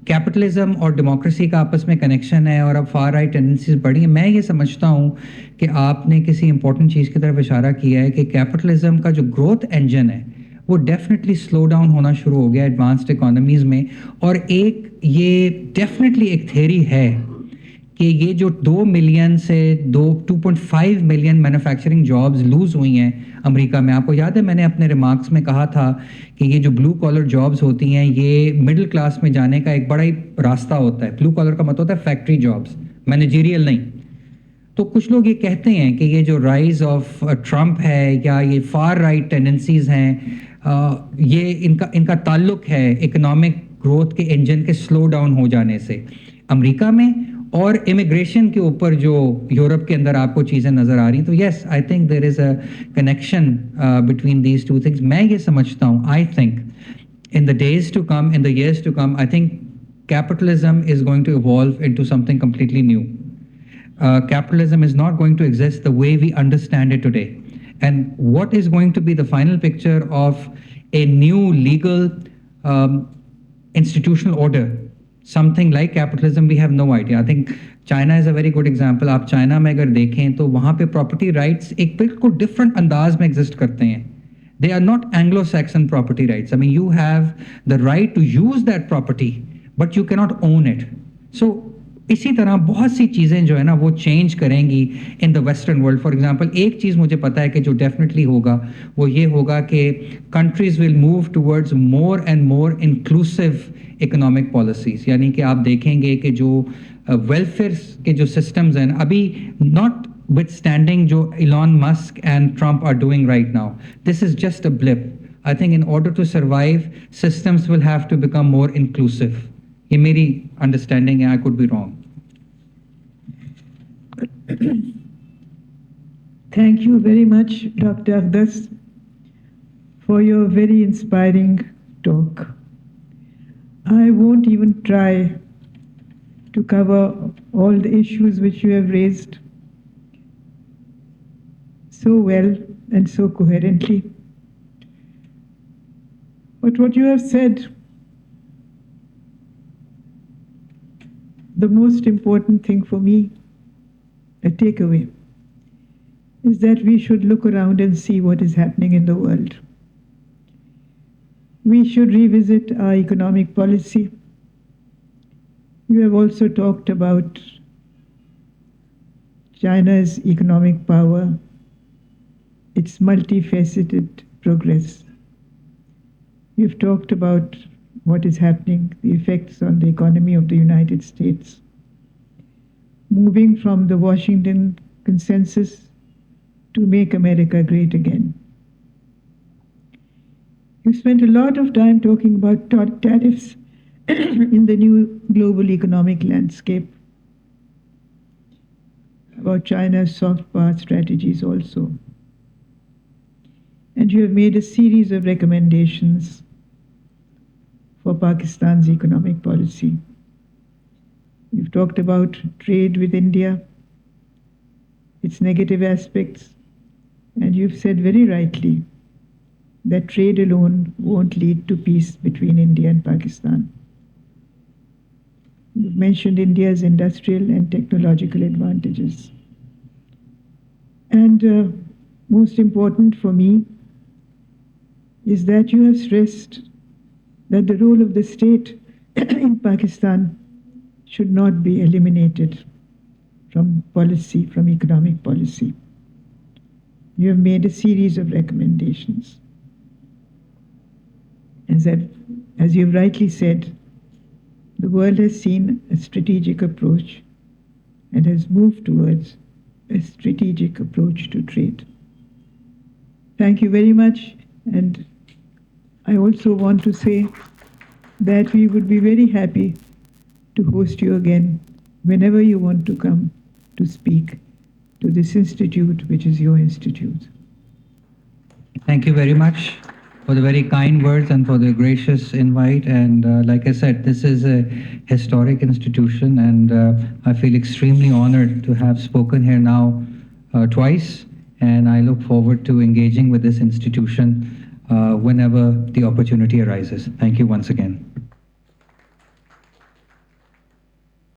کیپٹلزم اور ڈیموکریسی کا آپس میں کنیکشن ہے اور اب فار رائٹ ٹینڈنسیز بڑھی ہیں، میں یہ سمجھتا ہوں کہ آپ نے کسی امپورٹنٹ چیز کی طرف اشارہ کیا ہے کہ کیپٹلزم کا جو گروتھ انجن ہے वो डेफिनेटली स्लो डाउन होना शुरू हो गया एडवांस्ड इकोनॉमीज़ में। और एक ये डेफिनेटली एक थ्योरी है कि ये जो 2 मिलियन से 2.5 मिलियन मैन्युफैक्चरिंग जॉब्स लूज़ हुई हैं अमेरिका में। आपको याद है मैंने अपने रिमार्क्स में कहा था कि ये जो ब्लू कॉलर जॉब्स होती हैं ये मिडिल क्लास में जाने का एक बड़ा ही रास्ता होता है। ब्लू कॉलर का मतलब होता है फैक्ट्री जॉब्स, मैनेजरियल नहीं। तो कुछ लोग ये कहते हैं कि ये जो राइज ऑफ ट्रम्प है या ये फार राइट टेंडेंसीज हैं, ये इनका ताल्लुक है इकोनॉमिक ग्रोथ के इंजन के स्लो डाउन हो जाने से अमेरिका में और इमिग्रेशन के ऊपर जो यूरोप के अंदर आपको चीज़ें नज़र आ रही। तो yes, I think there is a connection between these two things. मैं ये समझता हूँ, I think in the days to come, in the years to come, I think capitalism is going to evolve into something completely new. Capitalism is not going to exist the way we understand it today. And what is going to be the final picture of a new legal institutional order, something like capitalism, we have no idea. I think China is a very good example. आप China में अगर देखें तो वहाँ पे property rights एक बिल्कुल different अंदाज में exist करते हैं। They are not Anglo-Saxon property rights. I mean, you have the right to use that property, but you cannot own it. So, इसी तरह बहुत सी चीज़ें जो है ना वो चेंज करेंगी in the western world. For example एक चीज़ मुझे पता है कि जो डेफिनेटली होगा वो ये होगा कि countries will move towards more and more inclusive economic policies. यानी कि आप देखेंगे कि जो वेलफेयर के जो सिस्टम्स हैं अभी, नॉट withstanding जो Elon Musk and Trump are doing right now, this is just a blip. I think in order to survive, systems will have to become more inclusive. ये मेरी understanding है, I could be wrong.
Thank you very much, Dr. Aqdas, for your very inspiring talk. I won't even try to cover all the issues which you have raised so well and so coherently. But what you have said, the most important thing for me, a takeaway, is that we should look around and see what is happening in the world. We should revisit our economic policy. You have also talked about China's economic power, its multifaceted progress. You've talked about what is happening, the effects on the economy of the United States, moving from the Washington consensus to make America great again. You spent a lot of time talking about tariffs in the new global economic landscape, about China's soft power strategies also. And you have made a series of recommendations for Pakistan's economic policy. You've talked about trade with India, its negative aspects, and you've said very rightly that trade alone won't lead to peace between India and Pakistan. You've mentioned India's industrial and technological advantages. And most important for me is that you have stressed that the role of the state in Pakistan should not be eliminated from policy, from economic policy. You have made a series of recommendations. As you have rightly said, the world has seen a strategic approach and has moved towards a strategic approach to trade. Thank you very much. And I also want to say that we would be very happy to host you again whenever you want to come to speak to this institute, which is your institute.
Thank you very much for the very kind words and for the gracious invite. And like I said, this is a historic institution, and I feel extremely honored to have spoken here now twice. And I look forward to engaging with this institution whenever the opportunity arises. Thank you once again.